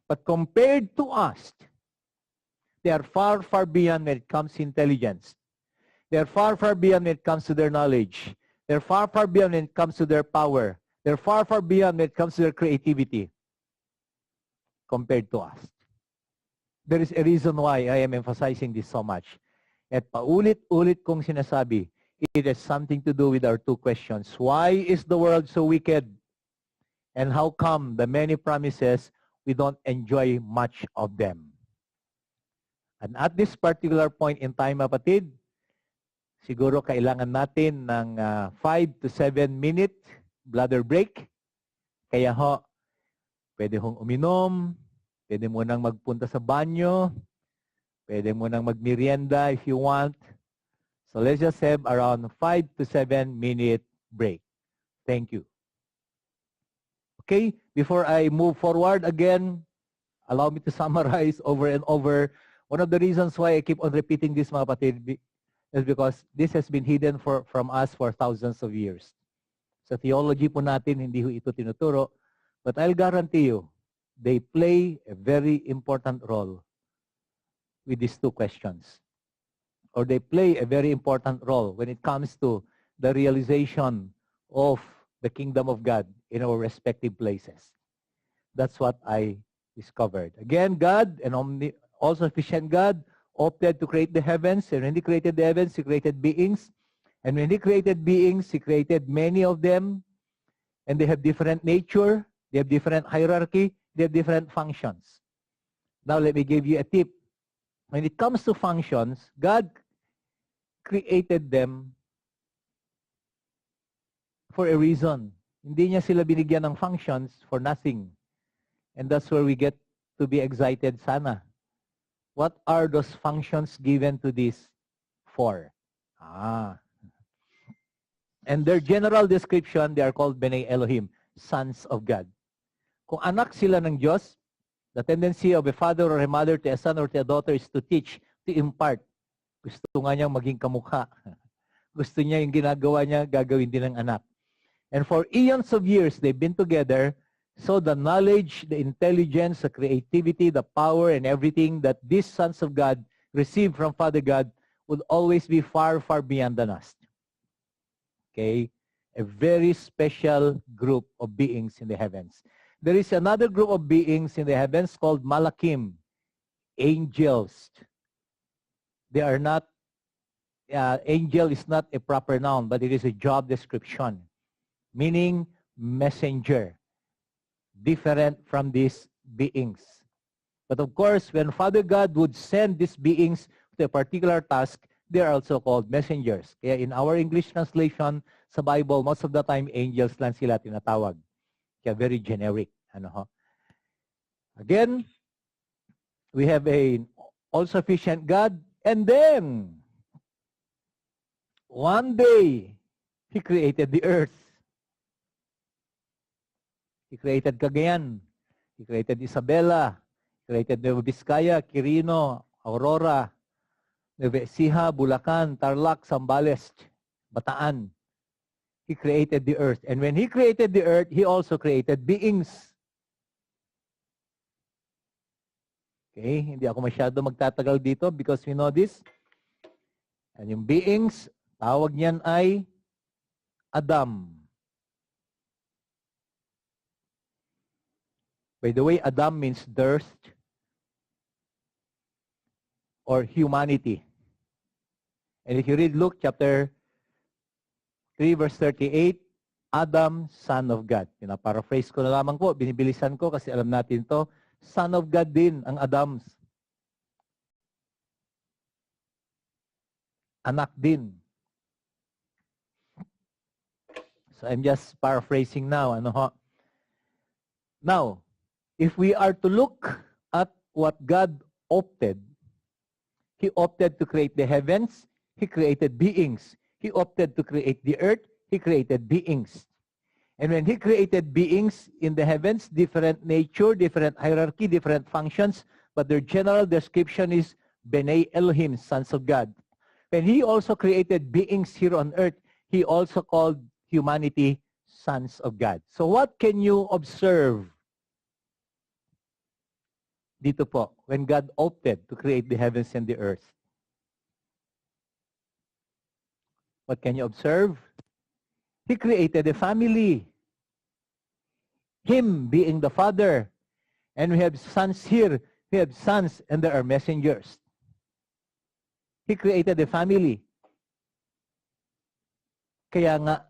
But compared to us, they are far, far beyond when it comes to intelligence. They are far, far beyond when it comes to their knowledge. They're far, far beyond when it comes to their power. They're far, far beyond when it comes to their creativity compared to us. There is a reason why I am emphasizing this so much. At paulit-ulit kong sinasabi, it has something to do with our two questions. Why is the world so wicked? And how come the many promises, we don't enjoy much of them? And at this particular point in time, mapatid, siguro kailangan natin ng 5 to 7 minute bladder break. Kaya ho, pwede hong uminom, pwede mo nang magpunta sa banyo, pwede mo nang magmerienda if you want. So let's just have around 5 to 7 minute break. Thank you. Okay, before I move forward again, allow me to summarize over and over. One of the reasons why I keep on repeating this, mga kapatid, is because this has been hidden from us for thousands of years. Sa theology po natin, hindi ho ito tinuturo. But I'll guarantee you, they play a very important role with these two questions. Or they play a very important role when it comes to the realization of the kingdom of God in our respective places. That's what I discovered. Again, God, an all-sufficient God, opted to create the heavens. And when He created the heavens, He created beings. And when He created beings, He created many of them. And they have different nature. They have different hierarchy. They have different functions. Now, let me give you a tip. When it comes to functions, God created them for a reason. Hindi niya sila binigyan ng functions for nothing. And that's where we get to be excited sana. What are those functions given to this for? And their general description, they are called B'nai Elohim, sons of God. Kung anak sila ng Diyos, the tendency of a father or a mother to a son or to a daughter is to teach, to impart. Gusto nga niyang maging kamukha. Gusto niya yung ginagawa niya, gagawin din ng anak. And for eons of years, they've been together, so the knowledge, the intelligence, the creativity, the power, and everything that these sons of God received from Father God would always be far, far beyond than us. Okay? A very special group of beings in the heavens. There is another group of beings in the heavens called Malakim, angels. They are not, angel is not a proper noun, but it is a job description, meaning messenger, different from these beings. But of course, when Father God would send these beings to a particular task, they are also called messengers. Kaya in our English translation sa Bible, most of the time, angels lang sila tinatawag. Kaya very generic. Again, we have a all-sufficient God, and then one day, He created the earth. He created Cagayan. He created Isabela. He created Nueva Vizcaya, Quirino, Aurora, Nueva Ecija, Bulacan, Tarlac, Zambales, Bataan. He created the earth. And when He created the earth, He also created beings. Okay, hindi ako masyado magtatagal dito because we know this. And yung beings, tawag niyan ay Adam. By the way, Adam means dirt or humanity. And if you read Luke chapter 3 verse 38, Adam, son of God. Pinaparaphrase ko na lamang po, binibilisan ko kasi alam natin to, son of God din ang Adams. Anak din. So I'm just paraphrasing now. Now, if we are to look at what God opted, He opted to create the heavens, He created beings. He opted to create the earth, He created beings. And when He created beings in the heavens, different nature, different hierarchy, different functions, but their general description is B'nai Elohim, sons of God. When He also created beings here on earth, He also called humanity sons of God. So what can you observe dito po when God opted to create the heavens and the earth? What can you observe? He created a family. Him being the father. And we have sons here. We have sons and there are messengers. He created a family. Kaya nga,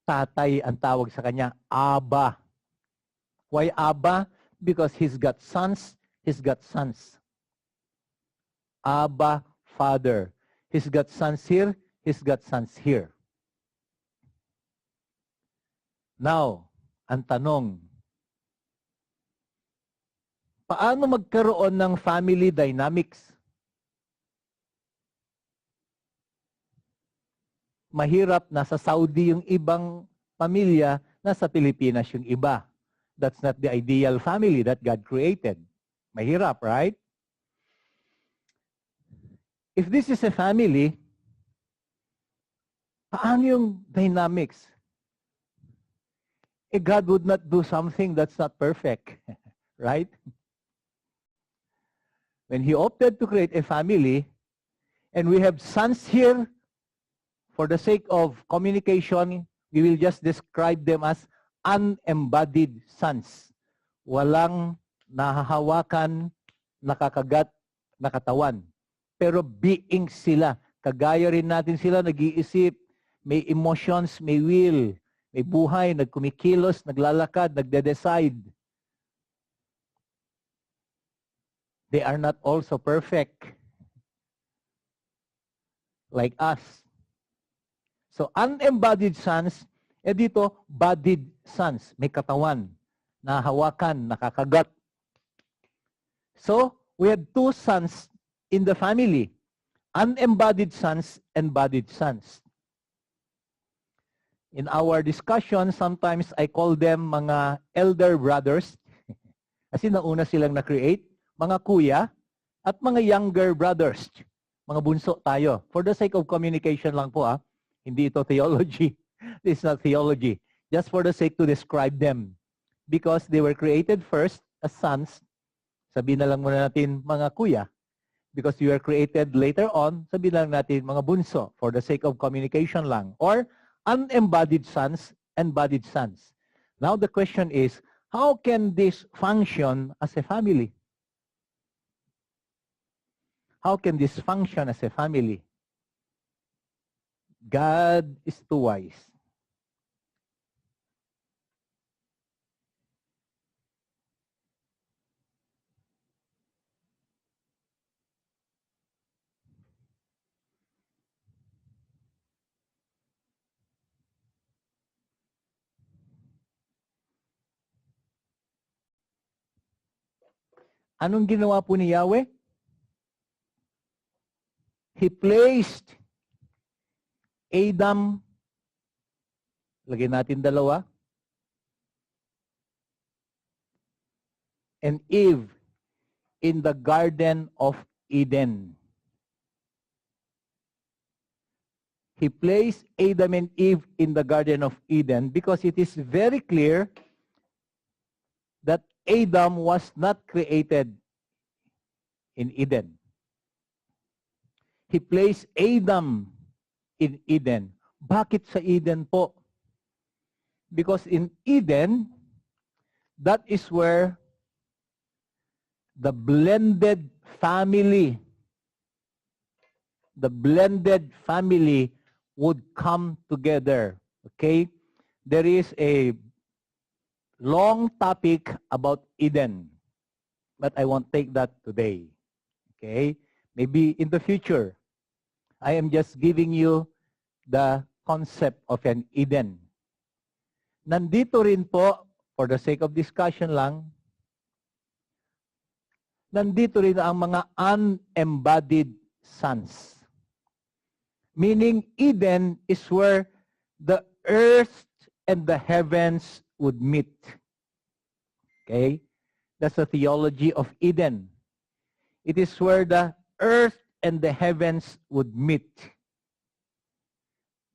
tatay ang tawag sa kanya, Abba. Why Abba? Because he's got sons, he's got sons. Abba, Father. He's got sons here, he's got sons here. Now, ang tanong, paano magkaroon ng family dynamics? Mahirap, nasa Saudi yung ibang pamilya, nasa Pilipinas yung iba. That's not the ideal family that God created. Mahirap, right? If this is a family, paano yung dynamics? God would not do something that's not perfect, right? When He opted to create a family, and we have sons here, for the sake of communication, we will just describe them as unembodied sons. Walang nahahawakan, nakakagat, nakatawan. Pero being sila. Kagaya rin natin sila, nag-iisip, may emotions, may will, may buhay, nagkumikilos, naglalakad, nagde-decide. They are not also perfect like us. So, unembodied sons, dito, bodied sons. May katawan, nahawakan, nakakagat. So, we have two sons in the family. Unembodied sons and bodied sons. In our discussion, sometimes I call them mga elder brothers. Kasi nauna silang na-create. Mga kuya at mga younger brothers. Mga bunso tayo. For the sake of communication lang po Hindi ito theology. This is not theology. Just for the sake to describe them. Because they were created first as sons. Sabihin na lang muna natin mga kuya. Because you were created later on, sabihin na lang natin mga bunso. For the sake of communication lang. Or unembodied sons and bodied sons. Now the question is, how can this function as a family? How can this function as a family? God is too wise. Anong ginawa po ni Yahweh? He placed Adam, lagyan natin dalawa, and Eve in the Garden of Eden. He placed Adam and Eve in the Garden of Eden because it is very clear that Adam was not created in Eden. He placed Adam in Eden. Bakit sa Eden po? Because in Eden, that is where the blended family would come together. Okay? There is a long topic about Eden, but I won't take that today. Okay? Maybe in the future. I am just giving you the concept of an Eden. Nandito rin po, for the sake of discussion lang, nandito rin ang mga unembodied sons. Meaning, Eden is where the earth and the heavens would meet. Okay? That's the theology of Eden. It is where the earth and the heavens would meet.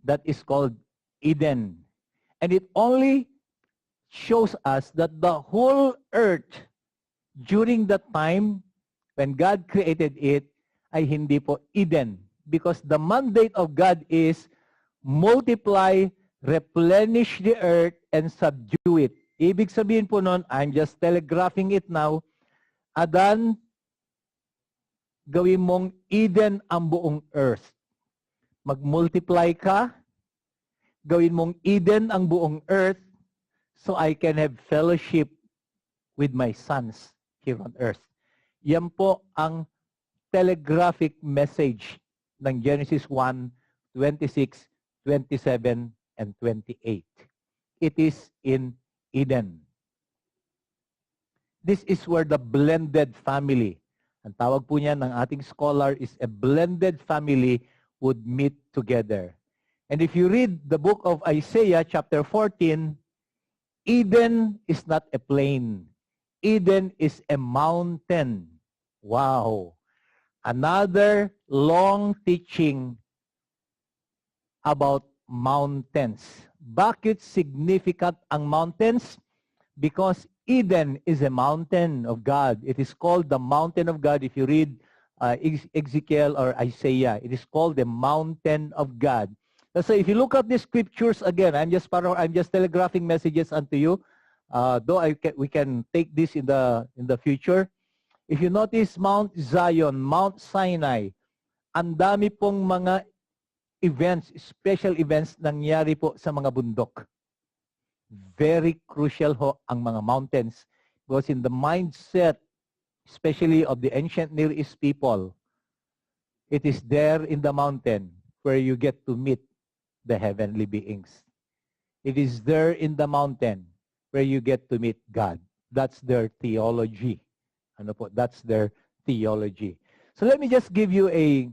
That is called Eden. And it only shows us that the whole earth during the time when God created it ay hindi po Eden. Because the mandate of God is multiply, replenish the earth, and subdue it. Ibig sabihin po nun, I'm just telegraphing it now, Adan, gawin mong Eden ang buong earth. Mag-multiply ka, gawin mong Eden ang buong earth so I can have fellowship with my sons here on earth. Yan po ang telegraphic message ng Genesis 1, 26, 27, and 28. It is in Eden. This is where the blended family, ang tawag po niya ng ating scholar is a blended family would meet together. And if you read the book of Isaiah chapter 14, Eden is not a plain. Eden is a mountain. Wow. Another long teaching about mountains. Bakit significant ang mountains? Because Eden is a mountain of God. It is called the mountain of God. If you read Ezekiel or Isaiah, it is called the mountain of God. So if you look at the scriptures again, I'm just telegraphing messages unto you. Though we can take this in the future. If you notice Mount Zion, Mount Sinai, ang dami pong mga events, special events nangyari po sa mga bundok. Very crucial ho ang mga mountains because in the mindset, especially of the ancient Near East people, it is there in the mountain where you get to meet the heavenly beings. It is there in the mountain where you get to meet God. That's their theology. Ano po? That's their theology. So let me just give you a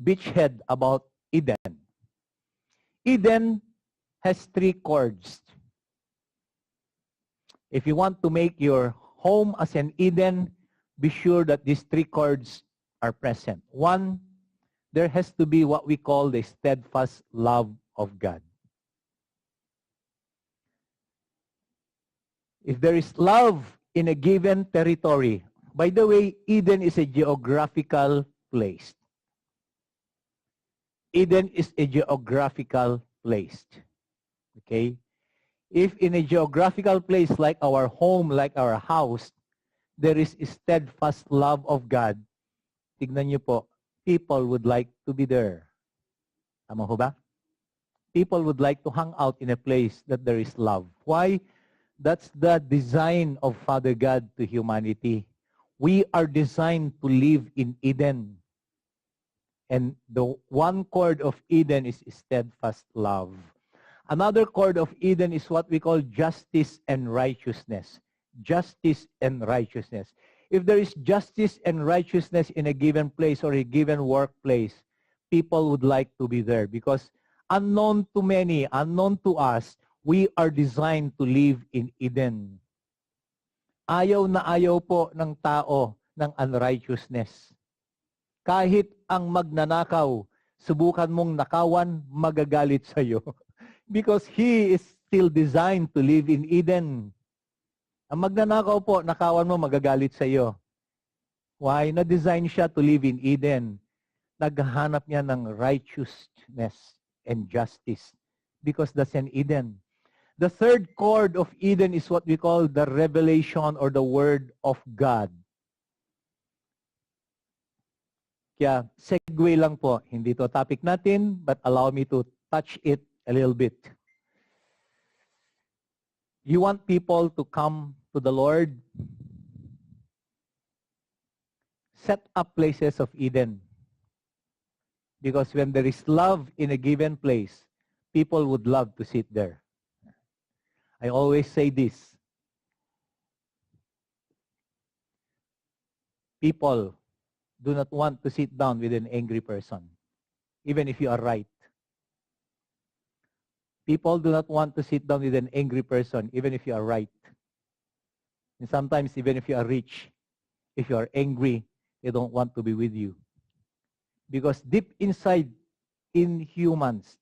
beachhead about Eden. Eden has 3 chords. If you want to make your home as an Eden, be sure that these 3 chords are present. 1, there has to be what we call the steadfast love of God. If there is love in a given territory, by the way, Eden is a geographical place. Eden is a geographical place. Okay? If in a geographical place like our home, like our house, there is a steadfast love of God, tignan niyo po, people would like to be there. Tama ho ba? People would like to hang out in a place that there is love. Why? That's the design of Father God to humanity. We are designed to live in Eden. And the one chord of Eden is steadfast love. Another chord of Eden is what we call justice and righteousness. Justice and righteousness. If there is justice and righteousness in a given place or a given workplace, people would like to be there because unknown to many, unknown to us, We are designed to live in Eden. Ayaw na ayaw po ng tao ng unrighteousness. Kahit ang magnanakaw, subukan mong nakawan, magagalit sa iyo. Because he is still designed to live in Eden. Ang magnanakaw po, nakawan mo, magagalit sa iyo. Why? Na-design siya to live in Eden. Naghahanap niya ng righteousness and justice because that's an Eden. The third chord of Eden is what we call the revelation or the Word of God. Kaya, segue lang po. Hindi to topic natin, but allow me to touch it a little bit. You want people to come to the Lord? Set up places of Eden. Because when there is love in a given place, people would love to sit there. I always say this. People do not want to sit down with an angry person, even if you are right. People do not want to sit down with an angry person, even if you are right. And sometimes, even if you are rich, if you are angry, they don't want to be with you. Because deep inside, in humans,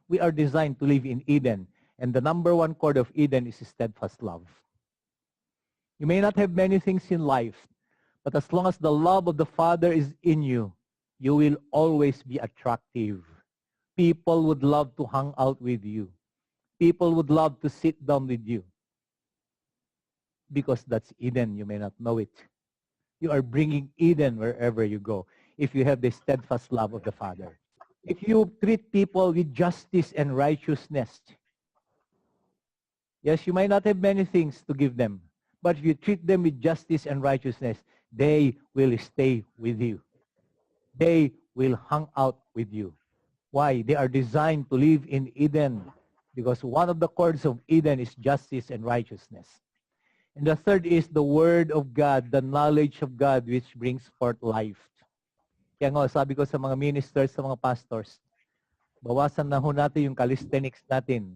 we are designed to live in Eden. And the number one chord of Eden is steadfast love. You may not have many things in life, but as long as the love of the Father is in you, you will always be attractive. People would love to hang out with you. People would love to sit down with you. Because that's Eden. You may not know it. You are bringing Eden wherever you go if you have the steadfast love of the Father. If you treat people with justice and righteousness, yes, you might not have many things to give them, but if you treat them with justice and righteousness, they will stay with you. They will hang out with you. Why? They are designed to live in Eden because one of the chords of Eden is justice and righteousness. And the third is the Word of God, the knowledge of God which brings forth life. Kaya nga, sabi ko sa mga ministers, sa mga pastors, bawasan na ho natin yung calisthenics natin.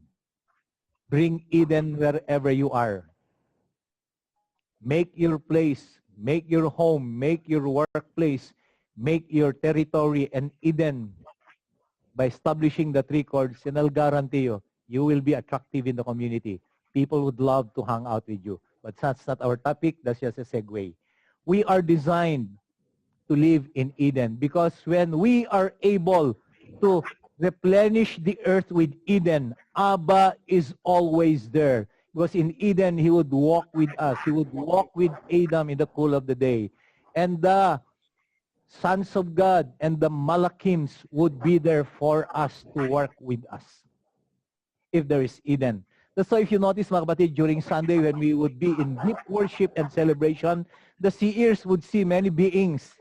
Bring Eden wherever you are. Make your place, make your home, make your workplace, make your territory an Eden by establishing the three chords, and I'll guarantee you, you will be attractive in the community. People would love to hang out with you. But that's not our topic. That's just a segue. We are designed to live in Eden because when we are able to replenish the earth with Eden, Abba is always there. Because in Eden, he would walk with us. He would walk with Adam in the cool of the day. And the sons of God and the Malachims would be there for us to work with us if there is Eden. That's why if you notice, mga kapatid, during Sunday when we would be in deep worship and celebration, the seers would see many beings.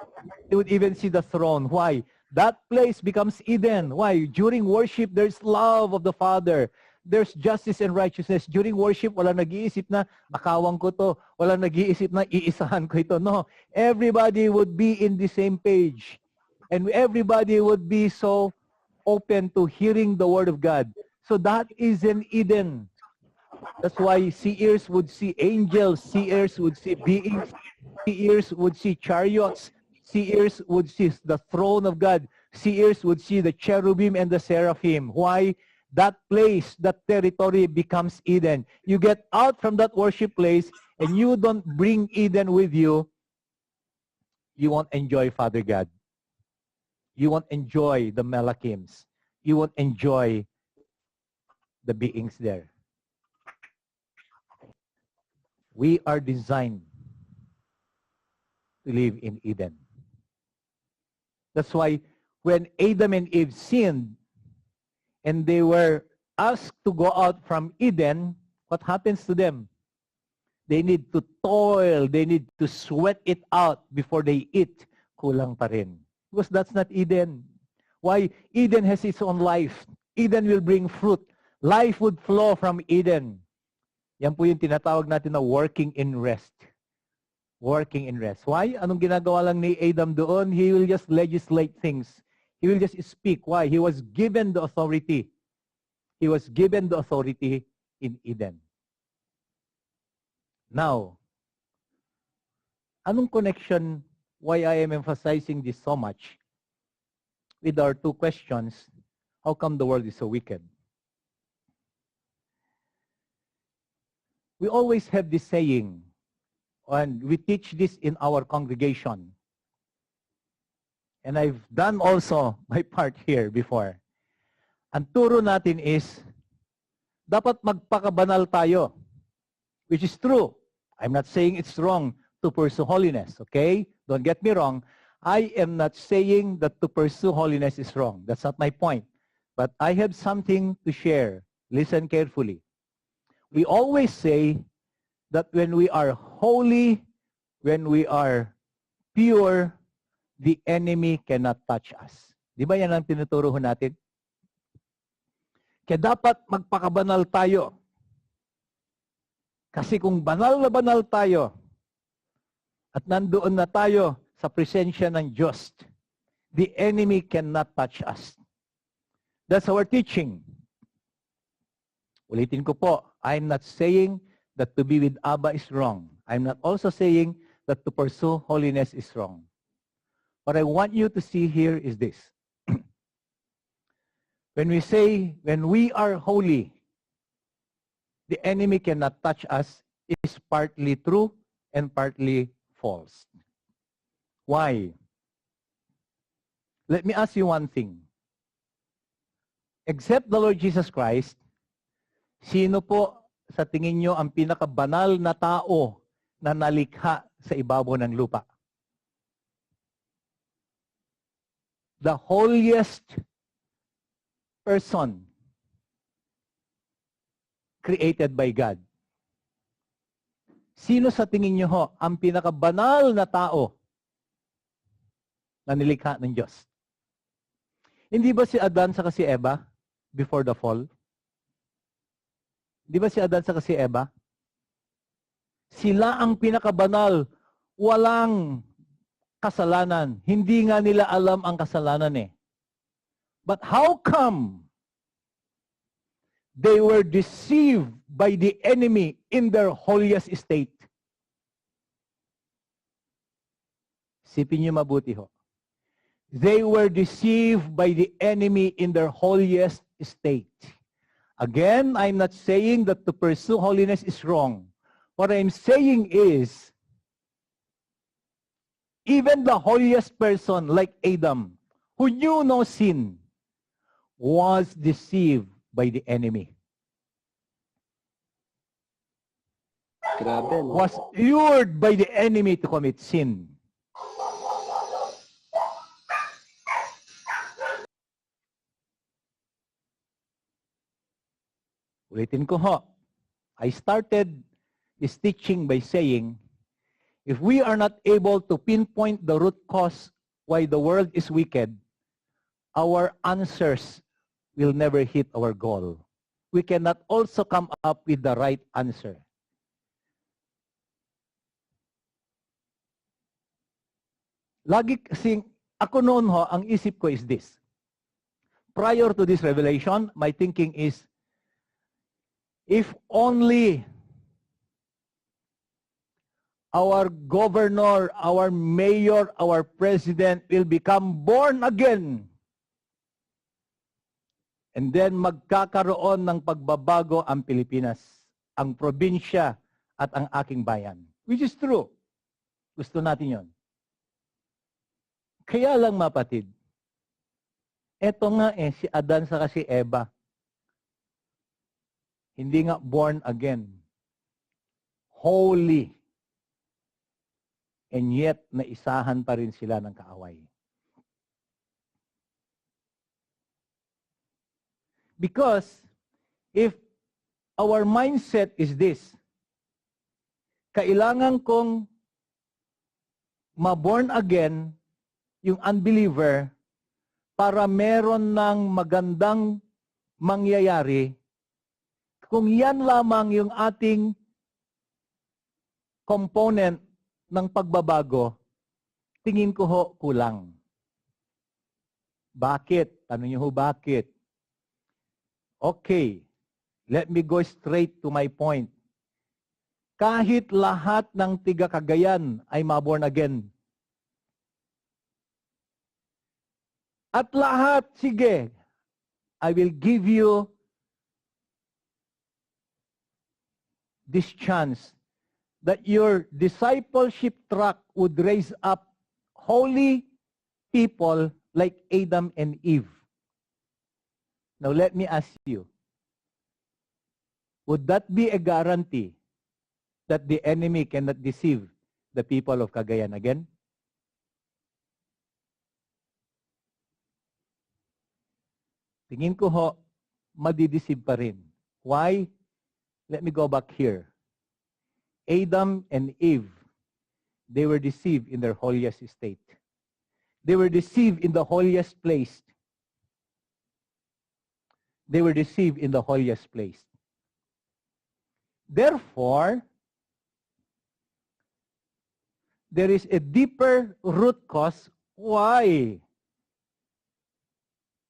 They would even see the throne. Why? That place becomes Eden. Why? During worship, there's love of the Father. There's justice and righteousness. During worship, wala nag-iisip na, nakawang ko to. Wala nag-iisip na, iisahan ko ito. No. Everybody would be in the same page. And everybody would be so open to hearing the Word of God. So that is an Eden. That's why seers would see angels, seers would see beings, seers would see chariots, seers would see the throne of God, seers would see the cherubim and the seraphim. Why? That place, that territory becomes Eden. You get out from that worship place and you don't bring Eden with you, you won't enjoy Father God. You won't enjoy the Malachims. You won't enjoy the beings there. We are designed to live in Eden. That's why when Adam and Eve sinned and they were asked to go out from Eden, what happens to them? They need to toil. They need to sweat it out before they eat. Kulang pa rin. Because that's not Eden. Why? Eden has its own life. Eden will bring fruit. Life would flow from Eden. Yan po yung tinatawag natin na working in rest. Working in rest. Why? Anong ginagawa lang ni Adam doon? He will just legislate things. He will just speak. Why? He was given the authority. He was given the authority in Eden. Now, anong connection why I am emphasizing this so much with our two questions? How come the world is so wicked? We always have this saying, and we teach this in our congregation. And I've done also my part here before. Ang turo natin is, dapat magpakabanal tayo, which is true. I'm not saying it's wrong to pursue holiness, okay? Don't get me wrong. I am not saying that to pursue holiness is wrong. That's not my point. But I have something to share. Listen carefully. We always say that when we are holy, when we are pure, the enemy cannot touch us. Di ba yan ang tinuturo natin? Kaya dapat magpakabanal tayo. Kasi kung banal na banal tayo at nandoon na tayo sa presensya ng Diyos, the enemy cannot touch us. That's our teaching. Ulitin ko po, I'm not saying that to be with Abba is wrong. I'm not also saying that to pursue holiness is wrong. What I want you to see here is this. When we say, when we are holy, the enemy cannot touch us, is partly true and partly false. Why? Let me ask you one thing. Except the Lord Jesus Christ, sino po sa tingin nyo ang pinakabanal na tao na nalikha sa ibabaw ng lupa? The holiest person created by God. Sino sa tingin nyo ho ang pinakabanal na tao na nilikha ng Diyos? Hindi ba si Adan sa si Eva before the fall? Di ba si Adan sa si Eva? Sila ang pinakabanal, walang kasalanan. Hindi nga nila alam ang kasalanan eh. But how come they were deceived by the enemy in their holiest state? Sipin niyo mabuti ho. They were deceived by the enemy in their holiest state. Again, I'm not saying that to pursue holiness is wrong. What I'm saying is, even the holiest person like Adam, who knew no sin, was deceived by the enemy. Grabe, no? Was lured by the enemy to commit sin. Ulitin ko ho. I started this teaching by saying, if we are not able to pinpoint the root cause why the world is wicked, our answers will never hit our goal. We cannot also come up with the right answer. Lagi kasing, ako noon ho, ang isip ko is this. Prior to this revelation, my thinking is, if only our governor, our mayor, our president will become born again, and then magkakaroon ng pagbabago ang Pilipinas, ang probinsya at ang aking bayan. Which is true. Gusto natin yon. Kaya lang mapatid, eto nga si Adan saka si Eva, hindi nga born again. Holy. And yet, naisahan pa rin sila ng kaaway. Because, if our mindset is this, kailangan kong ma-born again yung unbeliever para meron ng magandang mangyayari, kung yan lamang yung ating component ng pagbabago, tingin ko ho kulang. Bakit? Tanong niyo ho bakit? Okay. Let me go straight to my point. Kahit lahat ng tiga Cagayan ay maborn again. At lahat, sige, I will give you this chance that your discipleship track would raise up holy people like Adam and Eve. Now let me ask you, would that be a guarantee that the enemy cannot deceive the people of Cagayan again? Tingin ko ho, madideceive pa rin. Why? Let me go back here. Adam and Eve, they were deceived in their holiest state. They were deceived in the holiest place. They were deceived in the holiest place. Therefore, there is a deeper root cause why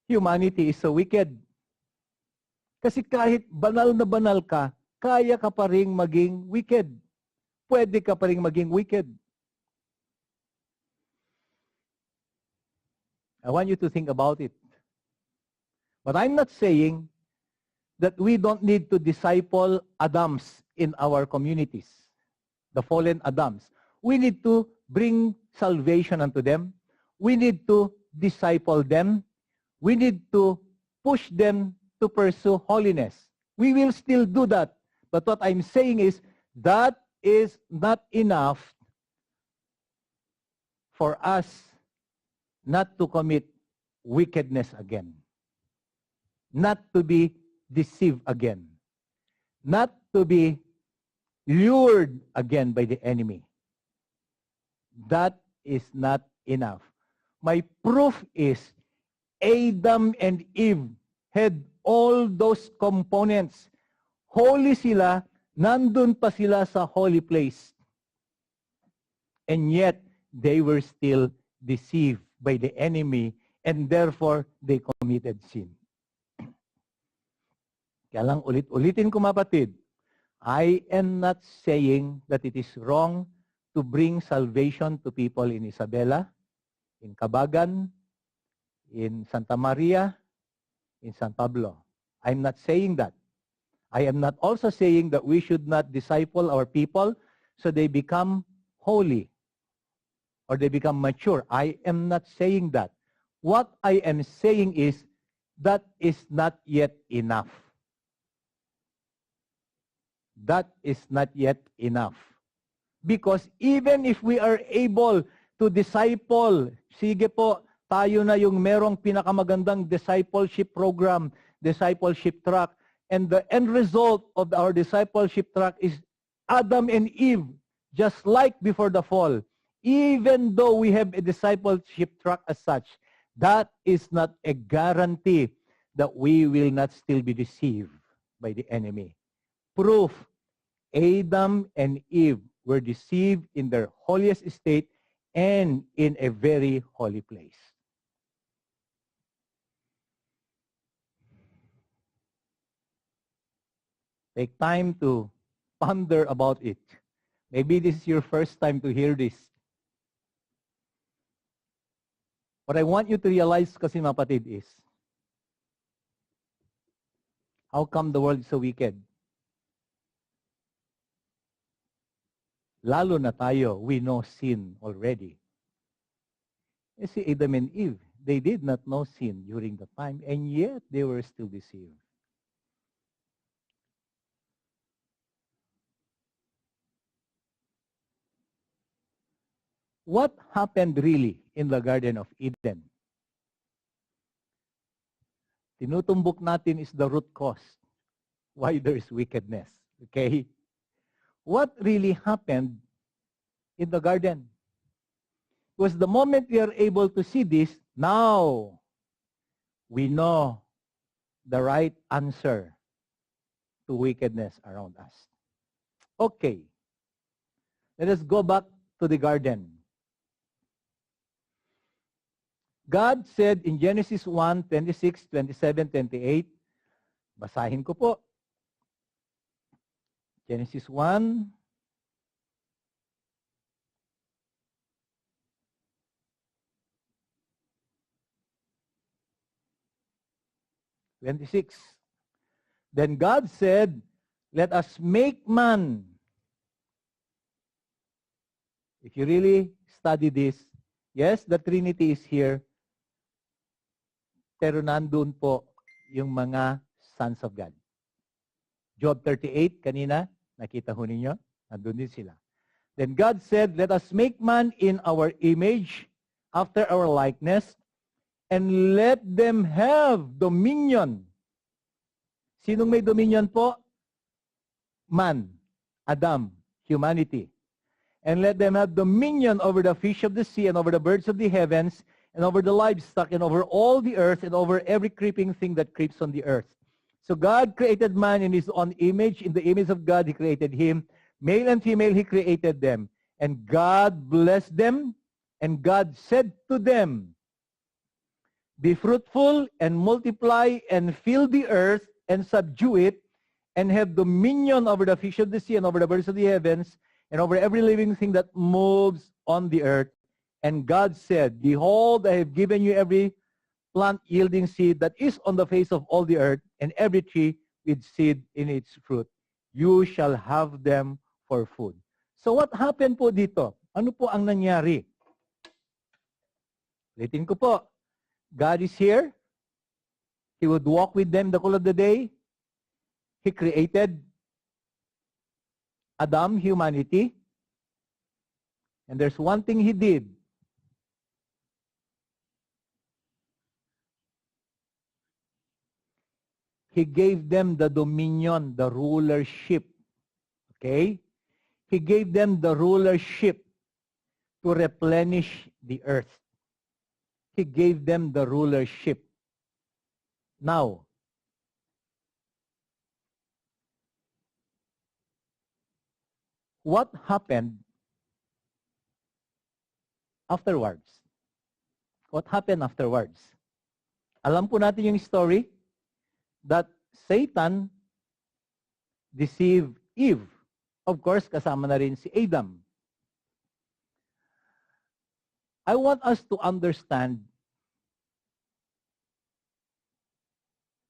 humanity is so wicked. Kasi kahit banal na banal ka, kaya ka pa rin maging wicked. Pwede ka pa rin maging wicked. I want you to think about it. But I'm not saying that we don't need to disciple Adams in our communities, the fallen Adams. We need to bring salvation unto them. We need to disciple them. We need to push them to pursue holiness. We will still do that. But what I'm saying is that is not enough for us not to commit wickedness again. Not to be deceived again. Not to be lured again by the enemy. That is not enough. My proof is Adam and Eve had all those components. Holy sila, nandun pa sila sa holy place. And yet, they were still deceived by the enemy and therefore, they committed sin. Kaya lang ulit-ulitin ko mapatid, I am not saying that it is wrong to bring salvation to people in Isabela, in Cabagan, in Santa Maria, in San Pablo. I'm not saying that. I am not also saying that we should not disciple our people so they become holy or they become mature. I am not saying that. What I am saying is that is not yet enough. That is not yet enough. Because even if we are able to disciple, sige po, tayo na yung merong pinakamagandang discipleship program, discipleship track, and the end result of our discipleship track is Adam and Eve, just like before the fall. Even though we have a discipleship track as such, that is not a guarantee that we will not still be deceived by the enemy. Proof, Adam and Eve were deceived in their holiest state and in a very holy place. Take time to ponder about it. Maybe this is your first time to hear this. What I want you to realize kasi mapatid is, how come the world is so wicked? Lalo na tayo, we know sin already. You see, Adam and Eve, they did not know sin during the time, and yet they were still deceived. What happened really in the Garden of Eden? Tinutumbok natin is the root cause why there is wickedness. Okay? What really happened in the garden? Because the moment we are able to see this, now we know the right answer to wickedness around us. Okay. Let us go back to the garden. God said in Genesis 1, 26, 27, 28, basahin ko po. Genesis 1. (26). Then God said, let us make man. If you really study this, yes, the Trinity is here, pero nandun po yung mga sons of God. Job 38, kanina, nakita ho ninyo, nandun din sila. Then God said, let us make man in our image, after our likeness, and let them have dominion. Sinong may dominion po? Man, Adam, humanity. And let them have dominion over the fish of the sea, and over the birds of the heavens, and over the livestock, and over all the earth, and over every creeping thing that creeps on the earth. So God created man in his own image. In the image of God, he created him. Male and female, he created them. And God blessed them, and God said to them, be fruitful and multiply and fill the earth and subdue it, and have dominion over the fish of the sea, and over the birds of the heavens, and over every living thing that moves on the earth. And God said, behold, I have given you every plant yielding seed that is on the face of all the earth, and every tree with seed in its fruit. You shall have them for food. So what happened po dito? Ano po ang nangyari? Ulitin ko po. God is here. He would walk with them the cool of the day. He created Adam, humanity. And there's one thing he did. He gave them the dominion, the rulership. Okay? He gave them the rulership to replenish the earth. He gave them the rulership. Now, what happened afterwards? What happened afterwards? Alam po natin yung story that Satan deceived Eve. Of course, kasama na rin si Adam. I want us to understand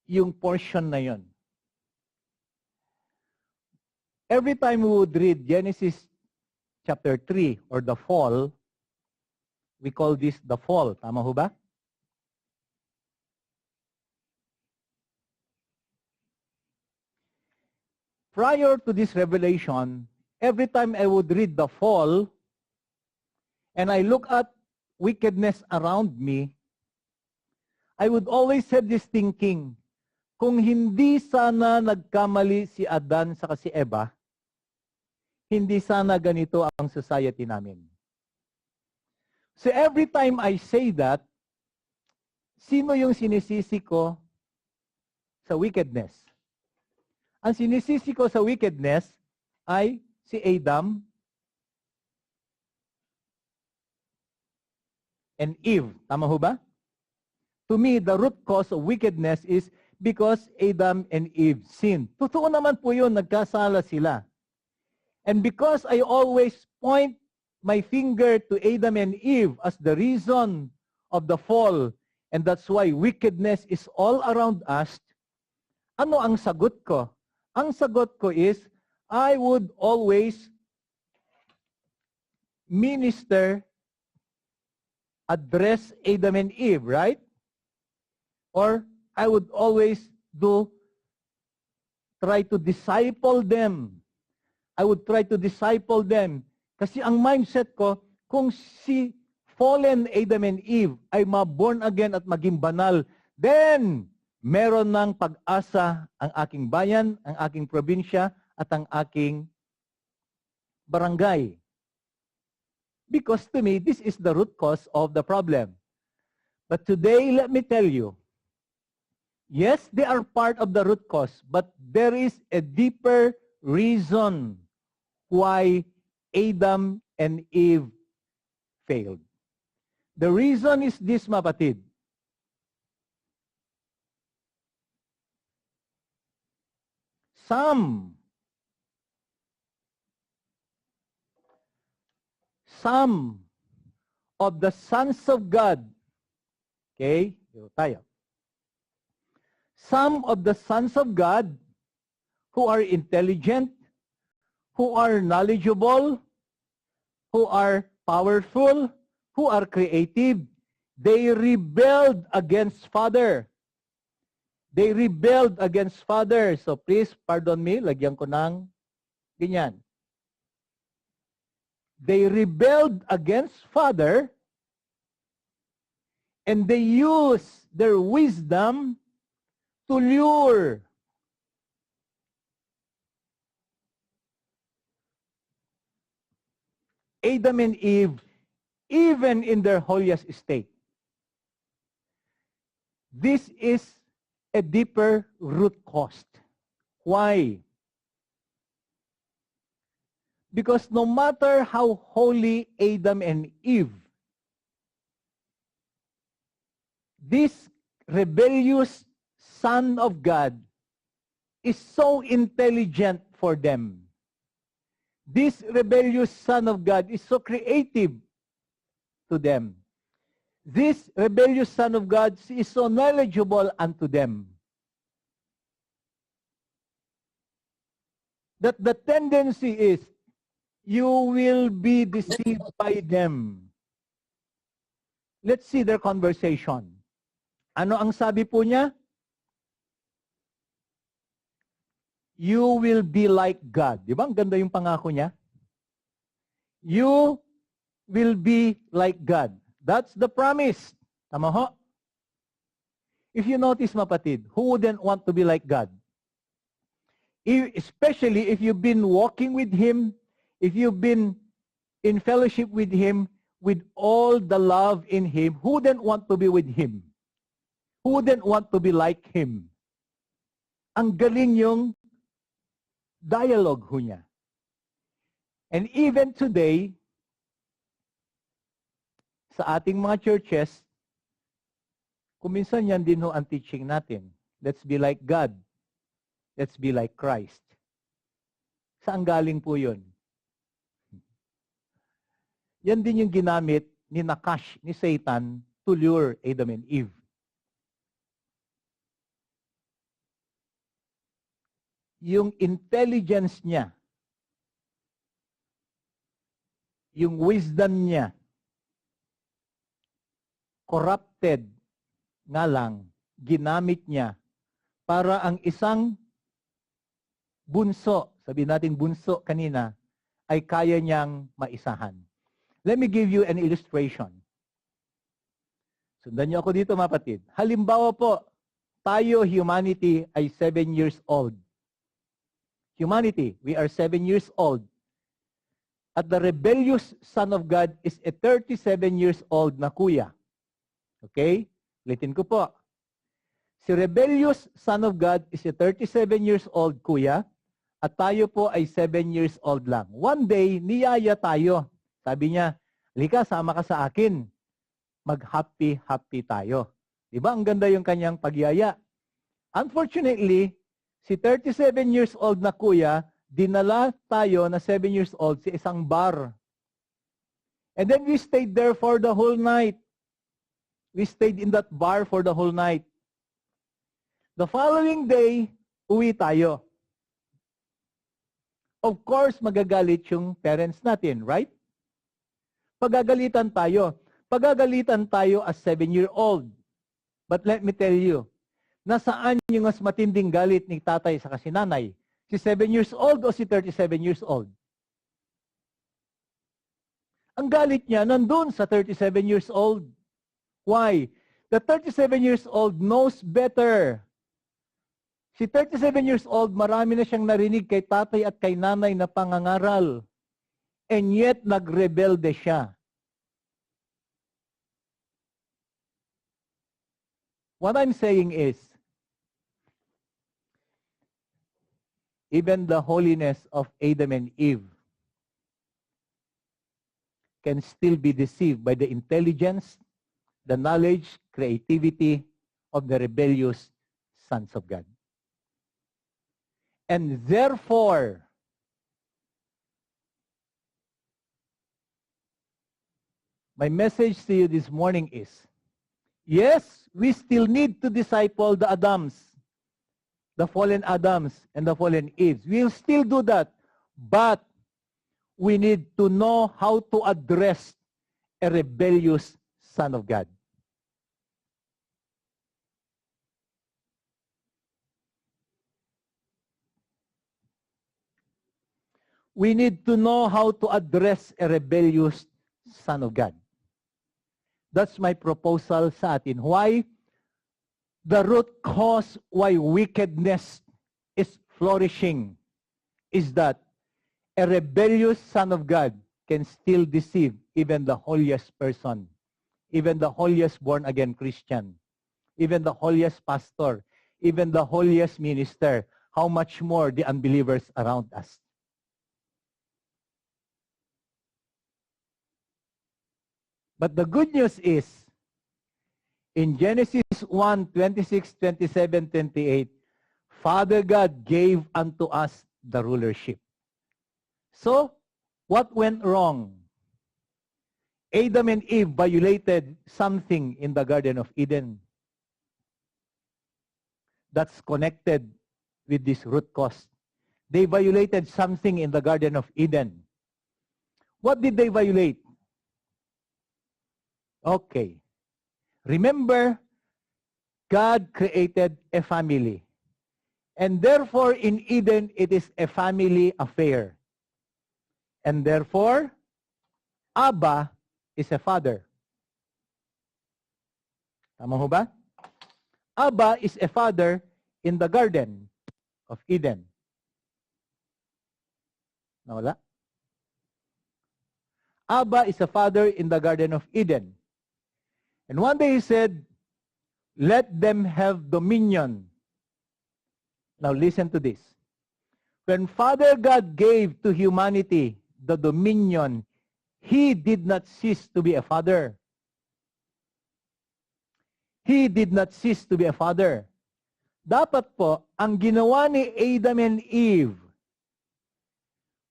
yung portion na yon. Every time we would read Genesis chapter 3 or the fall, we call this the fall. Tama ho ba? Prior to this revelation, every time I would read the fall and I look at wickedness around me, I would always have this thinking, kung hindi sana nagkamali si Adan saka si Eva, hindi sana ganito ang society namin. So every time I say that, sino yung sinisisi ko sa wickedness? Ang sinisisi ko sa wickedness ay si Adam and Eve. Tama ho ba? To me, the root cause of wickedness is because Adam and Eve sinned. Totoo naman po yun, nagkasala sila. And because I always point my finger to Adam and Eve as the reason of the fall, and that's why wickedness is all around us, ano ang sagot ko? Ang sagot ko is, I would always minister, address Adam and Eve, right? Or I would always try to disciple them. I would try to disciple them. Kasi ang mindset ko, kung si fallen Adam and Eve ay ma-born again at maging banal, then meron ng pag-asa ang aking bayan, ang aking probinsya, at ang aking barangay. Because to me, this is the root cause of the problem. But today, let me tell you, yes, they are part of the root cause, but there is a deeper reason why Adam and Eve failed. The reason is this, mapatid. Some some of the sons of God, okay, dito tayo. Some of the sons of God who are intelligent, who are knowledgeable, who are powerful, who are creative, they rebelled against Father. They rebelled against Father. So please, pardon me, lagyan ko ng ganyan. They rebelled against Father, and they used their wisdom to lure Adam and Eve, even in their holiest state. This is a deeper root cause. Why? Because no matter how holy Adam and Eve, this rebellious son of God is so intelligent for them. This rebellious son of God is so creative to them. This rebellious son of God is so knowledgeable unto them that the tendency is you will be deceived by them. Let's see their conversation. Ano ang sabi po niya? You will be like God. Di ba? Ang ganda yung pangako niya. You will be like God. That's the promise. Tama ho? If you notice, mapatid, who wouldn't want to be like God? Especially if you've been walking with Him, if you've been in fellowship with Him, with all the love in Him, who wouldn't want to be with Him? Who wouldn't want to be like Him? Ang galing yung dialogue ho niya. And even today, sa ating mga churches, kuminsan yan din ho ang teaching natin. Let's be like God. Let's be like Christ. Saan galing po yun? Yan din yung ginamit ni Nakash, ni Satan, to lure Adam and Eve. Yung intelligence niya, yung wisdom niya, corrupted nga lang, ginamit niya para ang isang bunso, sabihin natin bunso kanina, ay kaya niyang maisahan. Let me give you an illustration. Sundan niyo ako dito, mapatid. Halimbawa po, tayo, humanity, ay 7 years old. Humanity, we are 7 years old. At the rebellious Son of God is a 37 years old na kuya. Okay? Ulitin ko po. Si rebellious Son of God is a 37 years old kuya at tayo po ay 7 years old lang. One day, niyaya tayo. Sabi niya, halika, sama ka sa akin. Mag-happy-happy tayo. Diba? Ang ganda yung kanyang pagyaya. Unfortunately, si 37 years old na kuya, dinala tayo na 7 years old sa isang bar. And then we stayed there for the whole night. We stayed in that bar for the whole night. The following day, uwi tayo. Of course, magagalit yung parents natin, right? Pagagalitan tayo. Pagagalitan tayo as 7-year-old. But let me tell you, nasaan yung mas matinding galit ni tatay sa kasinanay? Si 7 years old o si 37 years old? Ang galit niya nandun sa 37 years old. Why? The 37 years old knows better. Si 37 years old, marami na siyang narinig kay tatay at kay nanay na pangangaral. And yet, nagrebelde siya. What I'm saying is, even the holiness of Adam and Eve can still be deceived by the intelligence, the knowledge, creativity of the rebellious sons of God. And therefore, My message to you this morning is, yes, we still need to disciple the Adams, the fallen Adams and the fallen Eves. We'll still do that, but we need to know how to address a rebellious son of God. We need to know how to address a rebellious son of God. That's my proposal sa atin. Why? The root cause why wickedness is flourishing is that a rebellious son of God can still deceive even the holiest person, even the holiest born-again Christian, even the holiest pastor, even the holiest minister. How much more the unbelievers around us? But the good news is, in Genesis 1, 26, 27, 28, Father God gave unto us the rulership. So, what went wrong? Adam and Eve violated something in the Garden of Eden that's connected with this root cause. They violated something in the Garden of Eden. What did they violate? Okay. Remember, God created a family. And therefore, in Eden, it is a family affair. And therefore, Abba is a father. Tama ho ba? Abba is a father in the Garden of Eden. Nawala? Abba is a father in the Garden of Eden. And one day he said, let them have dominion. Now listen to this. When Father God gave to humanity the dominion, He did not cease to be a father. He did not cease to be a father. Dapat po, ang ginawa ni Adam and Eve,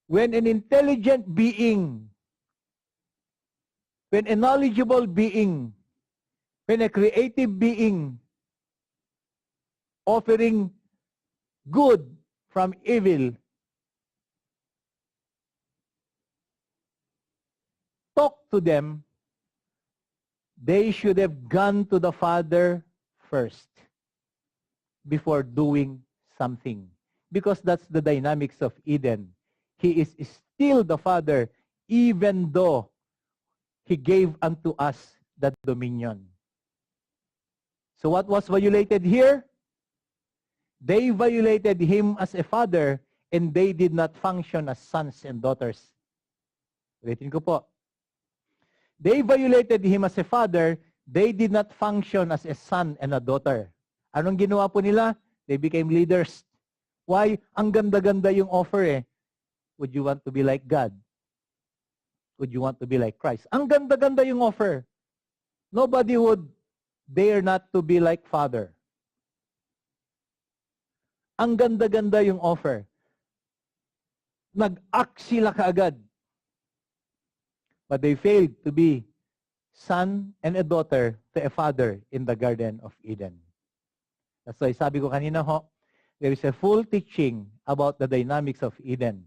when an intelligent being, when a knowledgeable being, when a creative being offering good from evil, talk to them, they should have gone to the Father first before doing something. Because that's the dynamics of Eden. He is still the Father even though He gave unto us that dominion. So what was violated here? They violated Him as a father and they did not function as sons and daughters. Ulitin ko po. They violated Him as a father, they did not function as a son and a daughter. Anong ginawa po nila? They became leaders. Why? Ang ganda-ganda yung offer eh. Would you want to be like God? Would you want to be like Christ? Ang ganda-ganda yung offer. Nobody would dare not to be like Father. Ang ganda-ganda yung offer. Nag-act sila kaagad. But they failed to be son and a daughter to a father in the Garden of Eden. That's why sabi ko kanina ho, there is a full teaching about the dynamics of Eden.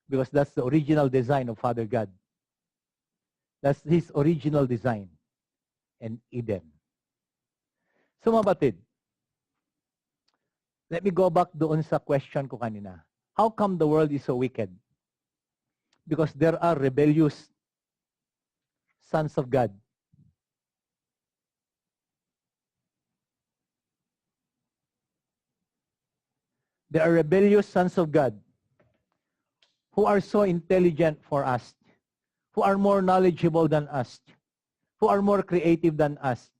Because that's the original design of Father God. That's His original design. And Eden. So mga batid, let me go back doon sa question ko kanina. How come the world is so wicked? Because there are rebellious sons of God. There are rebellious sons of God who are so intelligent for us, who are more knowledgeable than us, who are more creative than us,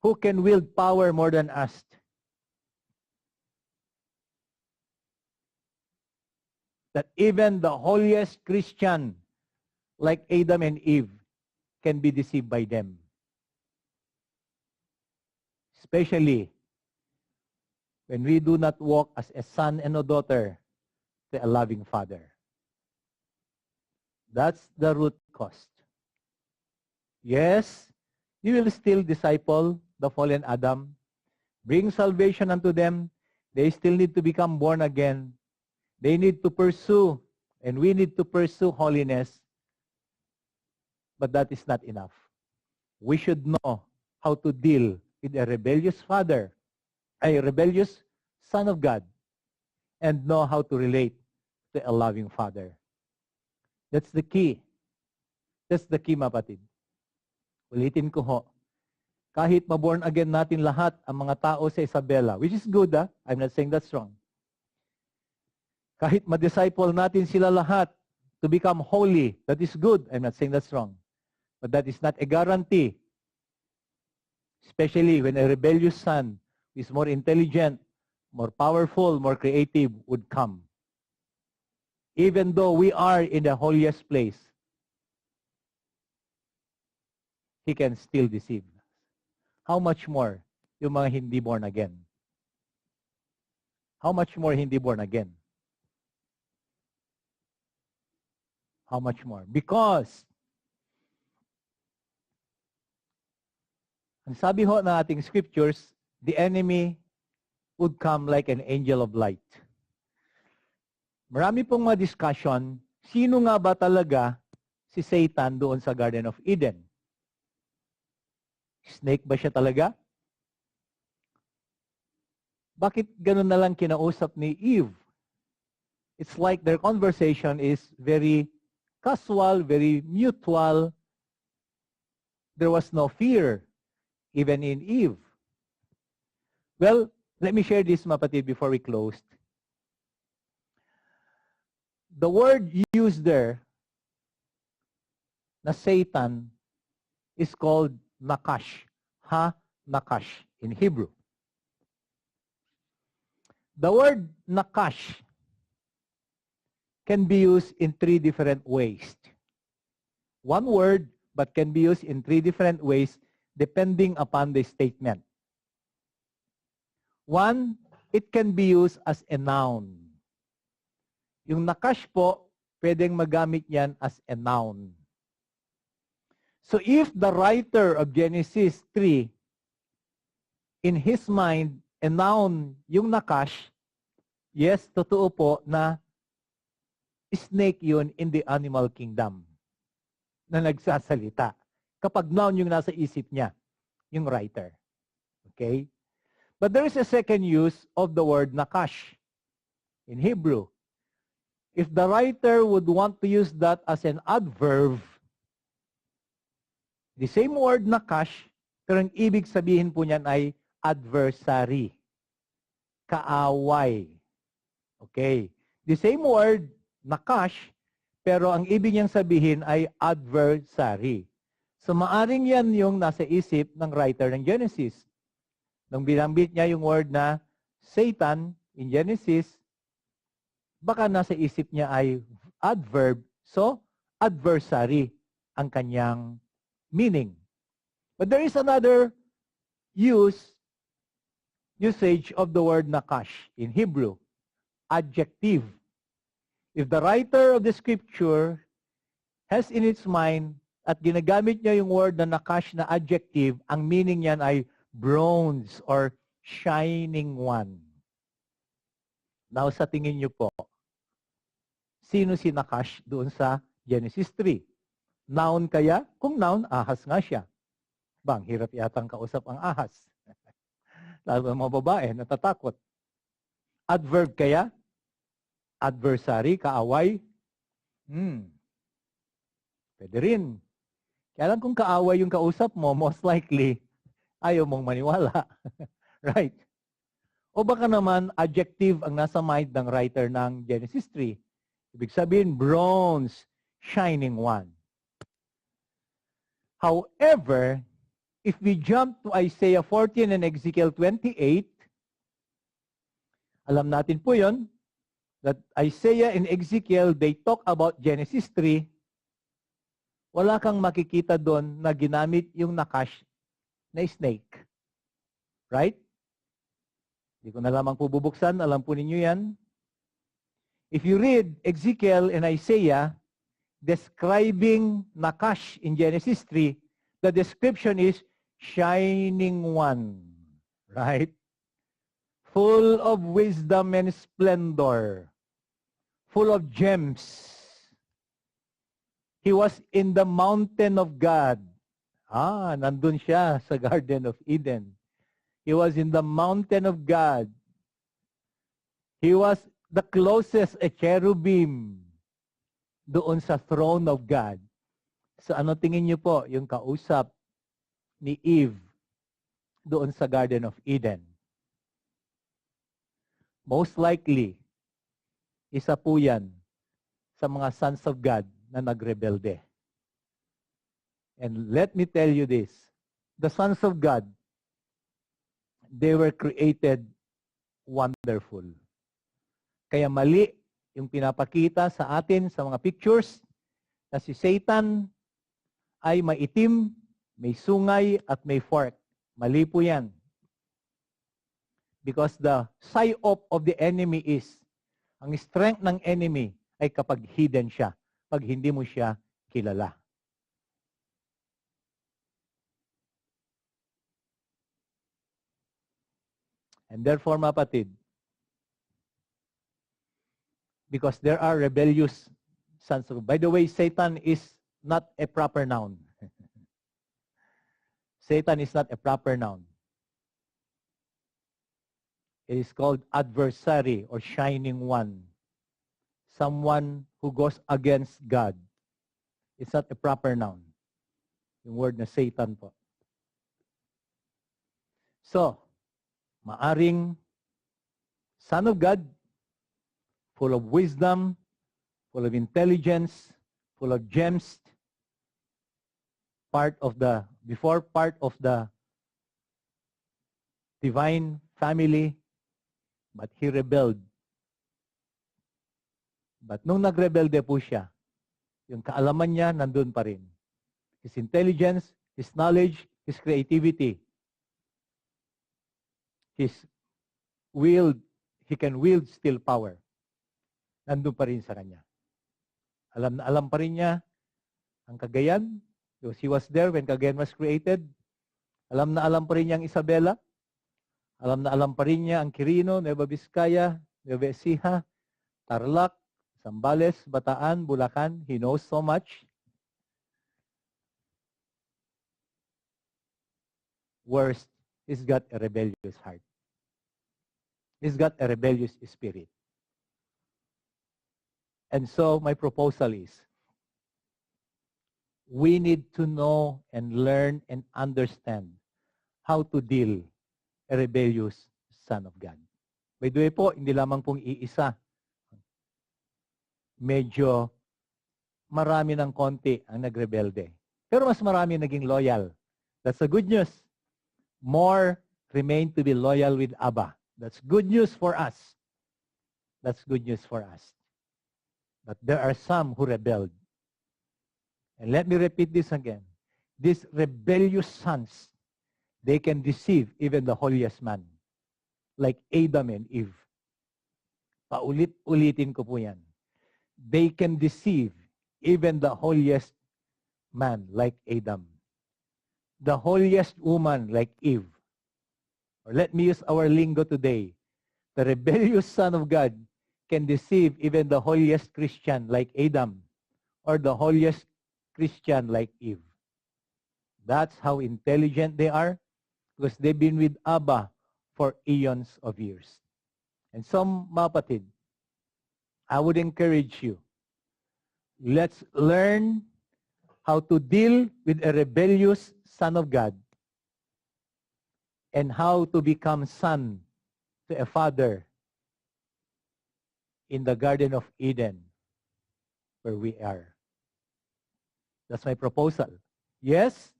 who can wield power more than us. That even the holiest Christian, like Adam and Eve, can be deceived by them. Especially when we do not walk as a son and a daughter to a loving Father. That's the root cause. Yes, you will still disciple the fallen Adam, bring salvation unto them. They still need to become born again. They need to pursue, and we need to pursue holiness. But that is not enough. We should know how to deal with a rebellious father, a rebellious son of God, and know how to relate to a loving father. That's the key. That's the key, mapatid. Ulitin ko ho. Kahit ma-born again natin lahat ang mga tao sa Isabela, which is good, I'm not saying that's wrong. Kahit ma-disciple natin sila lahat to become holy, that is good. I'm not saying that's wrong. But that is not a guarantee. Especially when a rebellious son who is more intelligent, more powerful, more creative would come. Even though we are in the holiest place, he can still deceive us. How much more yung mga hindi born again? How much more hindi born again? How much more? Because ang sabi ho ng ating scriptures, the enemy would come like an angel of light. Marami pong mga discussion, sino nga ba talaga si Satan doon sa Garden of Eden? Snake ba siya talaga? Bakit ganun na lang kinausap ni Eve? It's like their conversation is very casual, very mutual. There was no fear, even in Eve. Well, let me share this, mapatid, before we close. The word used there, na Satan, is called Nakash. Ha-Nakash in Hebrew. The word Nakash can be used in 3 different ways. One word, but can be used in 3 different ways depending upon the statement. One, it can be used as a noun. Yung Nakash po, pwedeng magamit yan as a noun. So if the writer of Genesis 3, in his mind, a noun yung Nakash, yes, totoo po na snake yun in the animal kingdom na nagsasalita. Kapag noun yung nasa isip niya, yung writer. Okay? But there is a second use of the word Nakash in Hebrew. If the writer would want to use that as an adverb, the same word Nakash, pero ang ibig sabihin po niyan ay adversary. Kaaway. Okay. The same word, Nakash, pero ang ibig niyang sabihin ay adversary. So maaring yan yung nasa isip ng writer ng Genesis. Nung binanggit niya yung word na Satan in Genesis, baka nasa isip niya ay adverb, so adversary ang kanyang meaning. But there is another usage of the word Nakash in Hebrew, adjective. If the writer of the scripture has in its mind at ginagamit niya yung word na Nakash na adjective, ang meaning niyan ay bronze or shining one. Now, sa tingin niyo po, sino si Nakash doon sa Genesis 3? Noun kaya? Kung noun, ahas nga siya. Bang, hirap yatang kausap ang ahas. Lalo ng mga babae, natatakot. Adverb kaya? Adversary, kaaway? Pwede rin. Kaya lang kung kaaway yung kausap mo, most likely, ayaw mong maniwala. Right? O baka naman, adjective ang nasa mind ng writer ng Genesis 3. Ibig sabihin, bronze, shining one. However, if we jump to Isaiah 14 and Ezekiel 28, alam natin po yon that Isaiah and Ezekiel, they talk about Genesis 3. Wala kang makikita doon na ginamit yung Nakash na snake. Right? Hindi ko na lamang po bubuksan. Alam po ninyo yan. If you read Ezekiel and Isaiah describing Nakash in Genesis 3, the description is shining one, right? Full of wisdom and splendor, full of gems. He was in the mountain of God. Nandun siya sa Garden of Eden. He was in the mountain of God. He was the closest a cherubim doon sa throne of God. So ano tingin niyo po yung kausap ni Eve doon sa Garden of Eden? Most likely, isa po yan sa mga sons of God na nagrebelde. And let me tell you this, the sons of God, they were created wonderful. Kaya mali yung pinapakita sa atin sa mga pictures na si Satan ay maitim, may sungay at may fork. Mali po yan. Because the psyop of the enemy is, ang strength ng enemy ay kapag hidden siya, pag hindi mo siya kilala. And therefore, mapatid, because there are rebellious sons of God. By the way, Satan is not a proper noun. Satan is not a proper noun. It is called adversary or shining one. Someone who goes against God. It's not a proper noun. Yung word na Satan po. So, maaring Son of God, full of wisdom, full of intelligence, full of gems, part of the divine family, but he rebelled. But nung nagrebelde po siya, yung kaalaman niya nandun pa rin. His intelligence, his knowledge, his creativity, his will, he can wield still power. Nandun pa rin sa kanya. Alam na alam pa rin niya ang Cagayan, because he was there when Cagayan was created. Alam na alam pa rin niya ang Isabela. Alam na alam pa rin niya ang Quirino, Nueva Vizcaya, Nueva Ecija, Tarlac, Zambales, Bataan, Bulacan. He knows so much. Worst, he's got a rebellious heart. He's got a rebellious spirit. And so my proposal is, we need to know and learn and understand how to deal a rebellious son of God. By the way po, hindi lamang pong iisa. Medyo marami ng konti ang nagrebelde. Pero mas marami naging loyal. That's the good news. More remain to be loyal with Abba. That's good news for us. That's good news for us. But there are some who rebelled. And let me repeat this again. These rebellious sons, they can deceive even the holiest man. Like Adam and Eve. Paulit-ulitin ko po yan. They can deceive even the holiest man like Adam. The holiest woman like Eve. Or let me use our lingo today. The rebellious son of God can deceive even the holiest Christian like Adam. Or the holiest Christian like Eve. That's how intelligent they are because they've been with Abba for eons of years. And some mapatid, I would encourage you, let's learn how to deal with a rebellious son of God and how to become son to a father in the Garden of Eden where we are. That's my proposal. Yes,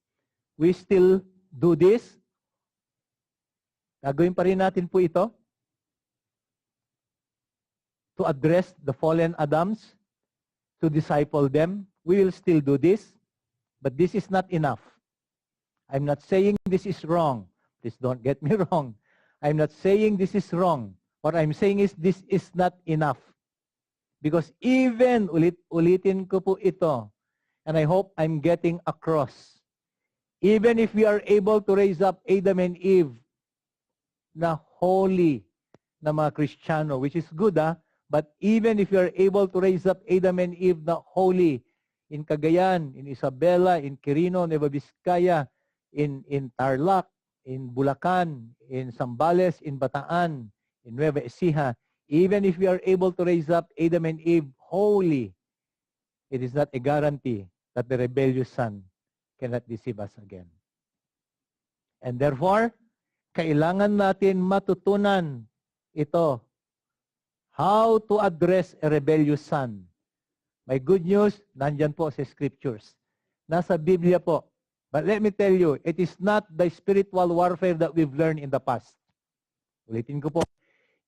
we still do this. Gagawin pa rin natin po ito to address the fallen Adams, to disciple them. We will still do this, but this is not enough. I'm not saying this is wrong. Please don't get me wrong. I'm not saying this is wrong. What I'm saying is this is not enough. Because even, ulitin ko po ito, and I hope I'm getting across, Even if we are able to raise up Adam and Eve na holy na mga Kristiyano, which is good, but even if we are able to raise up Adam and Eve na holy in Cagayan, in Isabela, in Quirino, Nueva Vizcaya, in Tarlac, in Bulacan, in Zambales, in Bataan, in Nueva Ecija, even if we are able to raise up Adam and Eve holy, it is not a guarantee that the rebellious son cannot deceive us again. And therefore, kailangan natin matutunan ito, how to address a rebellious son. My good news, nandyan po sa scriptures. Nasa Biblia po. But let me tell you, it is not the spiritual warfare that we've learned in the past. Ulitin ko po,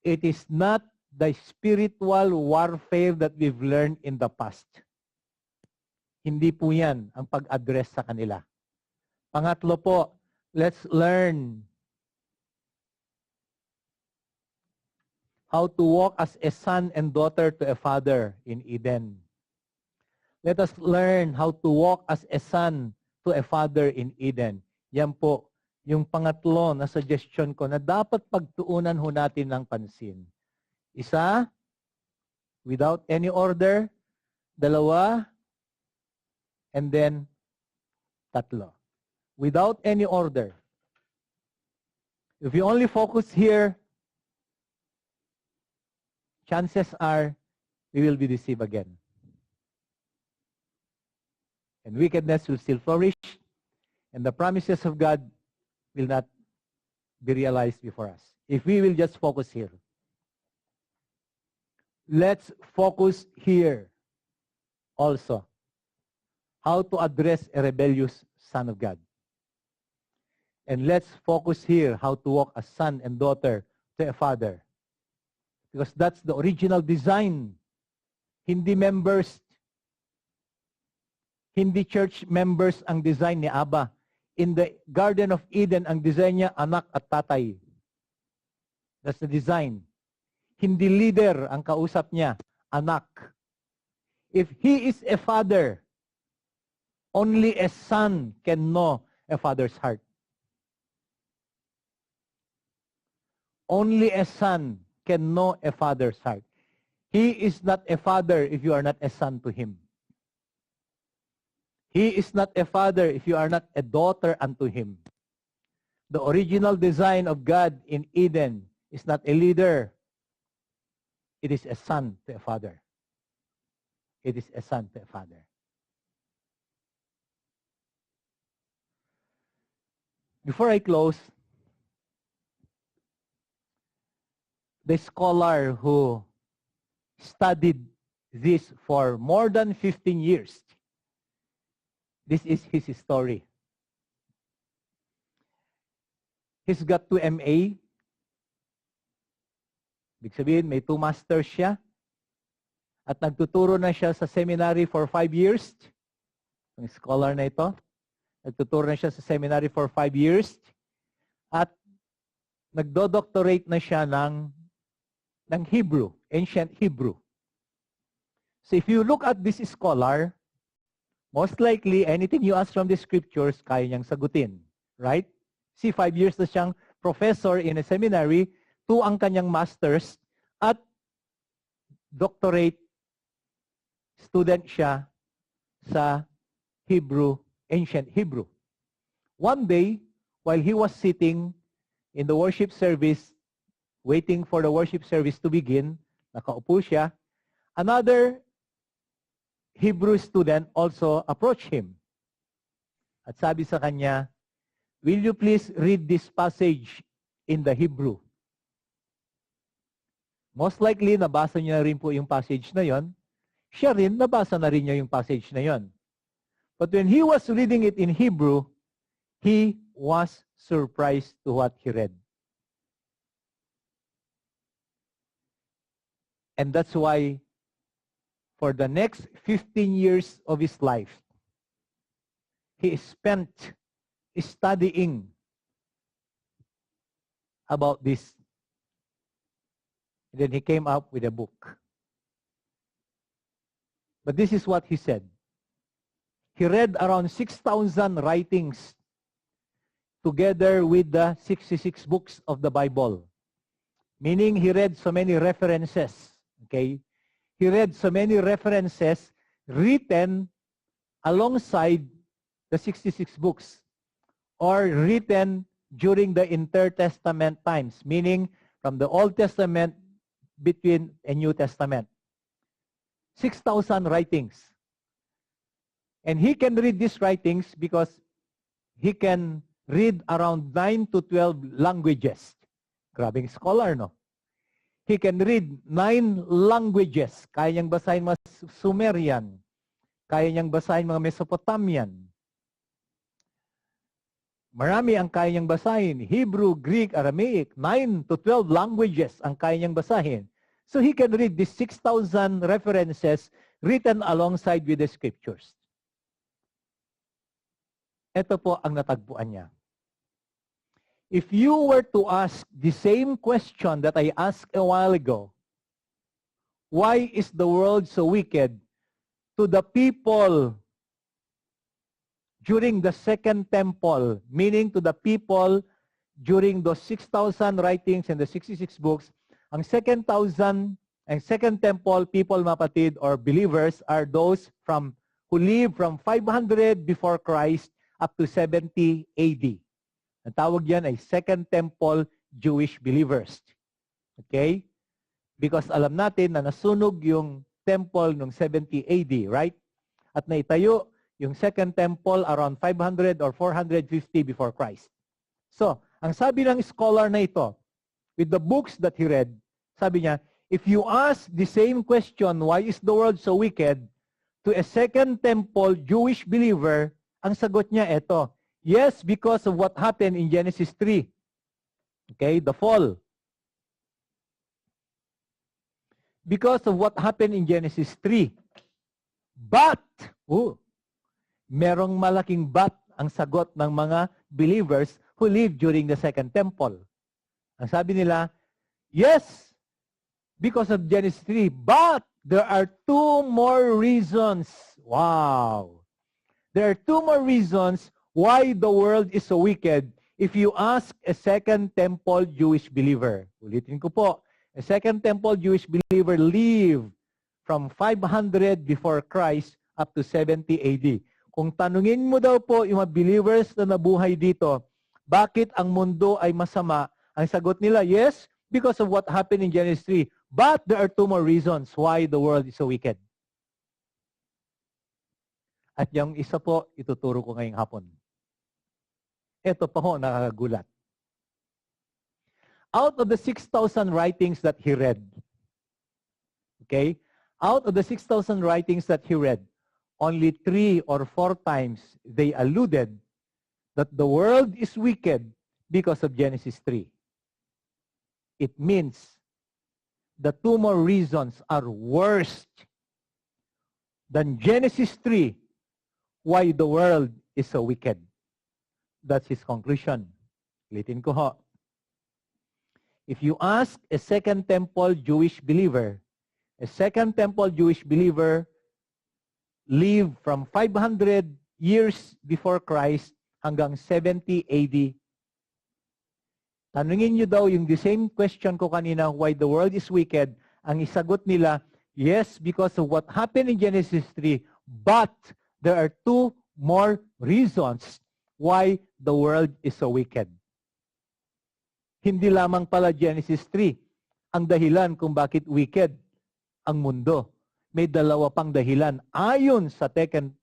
it is not the spiritual warfare that we've learned in the past. Hindi po yan ang pag-address sa kanila. Pangatlo po, let's learn how to walk as a son and daughter to a father in Eden. Let us learn how to walk as a son to a father in Eden. Yan po, yung pangatlo na suggestion ko na dapat pagtuunan ho natin ng pansin. Isa, without any order. Dalawa, and then tatlo. Without any order. If you only focus here, chances are we will be deceived again. And wickedness will still flourish, and the promises of God will not be realized before us. If we will just focus here. Let's focus here also. How to address a rebellious son of God. And let's focus here how to walk as son and daughter to a father. Because that's the original design. Hindi members, hindi church members ang design ni Abba. In the Garden of Eden, ang design niya, anak at tatay. That's the design. Hindi leader ang kausap niya, anak. If he is a father, only a son can know a father's heart. Only a son can know a father's heart. He is not a father if you are not a son to him. He is not a father if you are not a daughter unto him. The original design of God in Eden is not a leader. It is a son to a father. It is a son to a father. Before I close, the scholar who studied this for more than 15 years, this is his story. He's got 2 MA. Ibig sabihin, may 2 masters siya. At nagtuturo na siya sa seminary for 5 years. Ang scholar na ito. Nagtuturo na siya sa seminary for 5 years. At nagdo-doctorate na siya ng Hebrew, ancient Hebrew. So if you look at this scholar, most likely, anything you ask from the scriptures, kaya niyang sagutin. Right? See, 5 years na siyang professor in a seminary, 2 ang kanyang masters, at doctorate student siya sa Hebrew, ancient Hebrew. One day, while he was sitting in the worship service, waiting for the worship service to begin, nakaupo siya, another Hebrew student also approached him. At sabi sa kanya, "Will you please read this passage in the Hebrew?" Most likely, nabasa niya na rin po yung passage na yon. Siya rin, nabasa na rin niya yung passage na yon. But when he was reading it in Hebrew, he was surprised to what he read. And that's why, for the next 15 years of his life, he spent studying about this. And then he came up with a book. But this is what he said. He read around 6,000 writings together with the 66 books of the Bible. Meaning, he read so many references. Okay? He read so many references written alongside the 66 books or written during the intertestament times, meaning from the Old Testament between a New Testament. 6,000 writings. And he can read these writings because he can read around 9 to 12 languages. Grabing scholar, no? He can read 9 languages. Kaya niyang basahin mga Sumerian. Kaya niyang basahin mga Mesopotamian. Marami ang kaya niyang basahin. Hebrew, Greek, Aramaic. 9 to 12 languages ang kaya niyang basahin. So he can read these 6,000 references written alongside with the scriptures. Ito po ang natagpuan niya. If you were to ask the same question that I asked a while ago, why is the world so wicked, to the people during the Second Temple, meaning to the people during those 6,000 writings and the 66 books, ang Second Temple people, mapatid, or believers, are those who live from 500 before Christ up to 70 AD. Ang tawag yan ay Second Temple Jewish believers. Okay? Because alam natin na nasunog yung temple noong 70 AD, right? At naitayo yung Second Temple around 500 or 450 before Christ. So, ang sabi ng scholar na ito, with the books that he read, sabi niya, if you ask the same question, why is the world so wicked, to a Second Temple Jewish believer, ang sagot niya ito, yes, because of what happened in Genesis 3. Okay, the fall. Because of what happened in Genesis 3. But, merong malaking but ang sagot ng mga believers who lived during the Second Temple. Ang sabi nila, yes, because of Genesis 3, but there are 2 more reasons. Wow. There are 2 more reasons why the world is so wicked if you ask a Second Temple Jewish believer. Ulitin ko po, a Second Temple Jewish believer lived from 500 before Christ up to 70 AD. Kung tanungin mo daw po yung mga believers na nabuhay dito, bakit ang mundo ay masama? Ang sagot nila, yes, because of what happened in Genesis 3. But there are 2 more reasons why the world is so wicked. At yung isa po, ituturo ko ngayong hapon. Ito pa ho, nakakagulat. Out of the 6,000 writings that he read, okay, out of the 6,000 writings that he read, only 3 or 4 times they alluded that the world is wicked because of Genesis 3. It means the 2 more reasons are worse than Genesis 3 why the world is so wicked. That's his conclusion. Ulitin ko ho. If you ask a Second Temple Jewish believer, a Second Temple Jewish believer lived from 500 years before Christ hanggang 70 AD. Tanungin nyo daw yung the same question ko kanina, why the world is wicked. Ang isagot nila, yes, because of what happened in Genesis 3, but there are 2 more reasons why the world is so wicked. Hindi lamang pala Genesis 3 ang dahilan kung bakit wicked ang mundo. May 2 pang dahilan ayon sa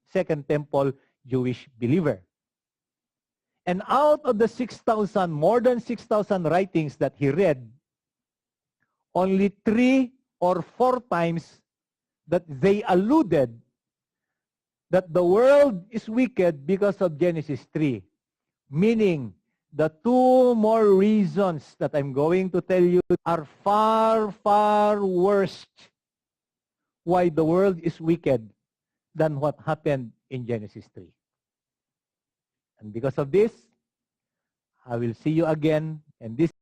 Second Temple Jewish believer. And out of the 6,000, more than 6,000 writings that he read, only 3 or 4 times that they alluded that the world is wicked because of Genesis 3. Meaning, the 2 more reasons that I'm going to tell you are far, far worse why the world is wicked than what happened in Genesis 3. And because of this, I will see you again, and this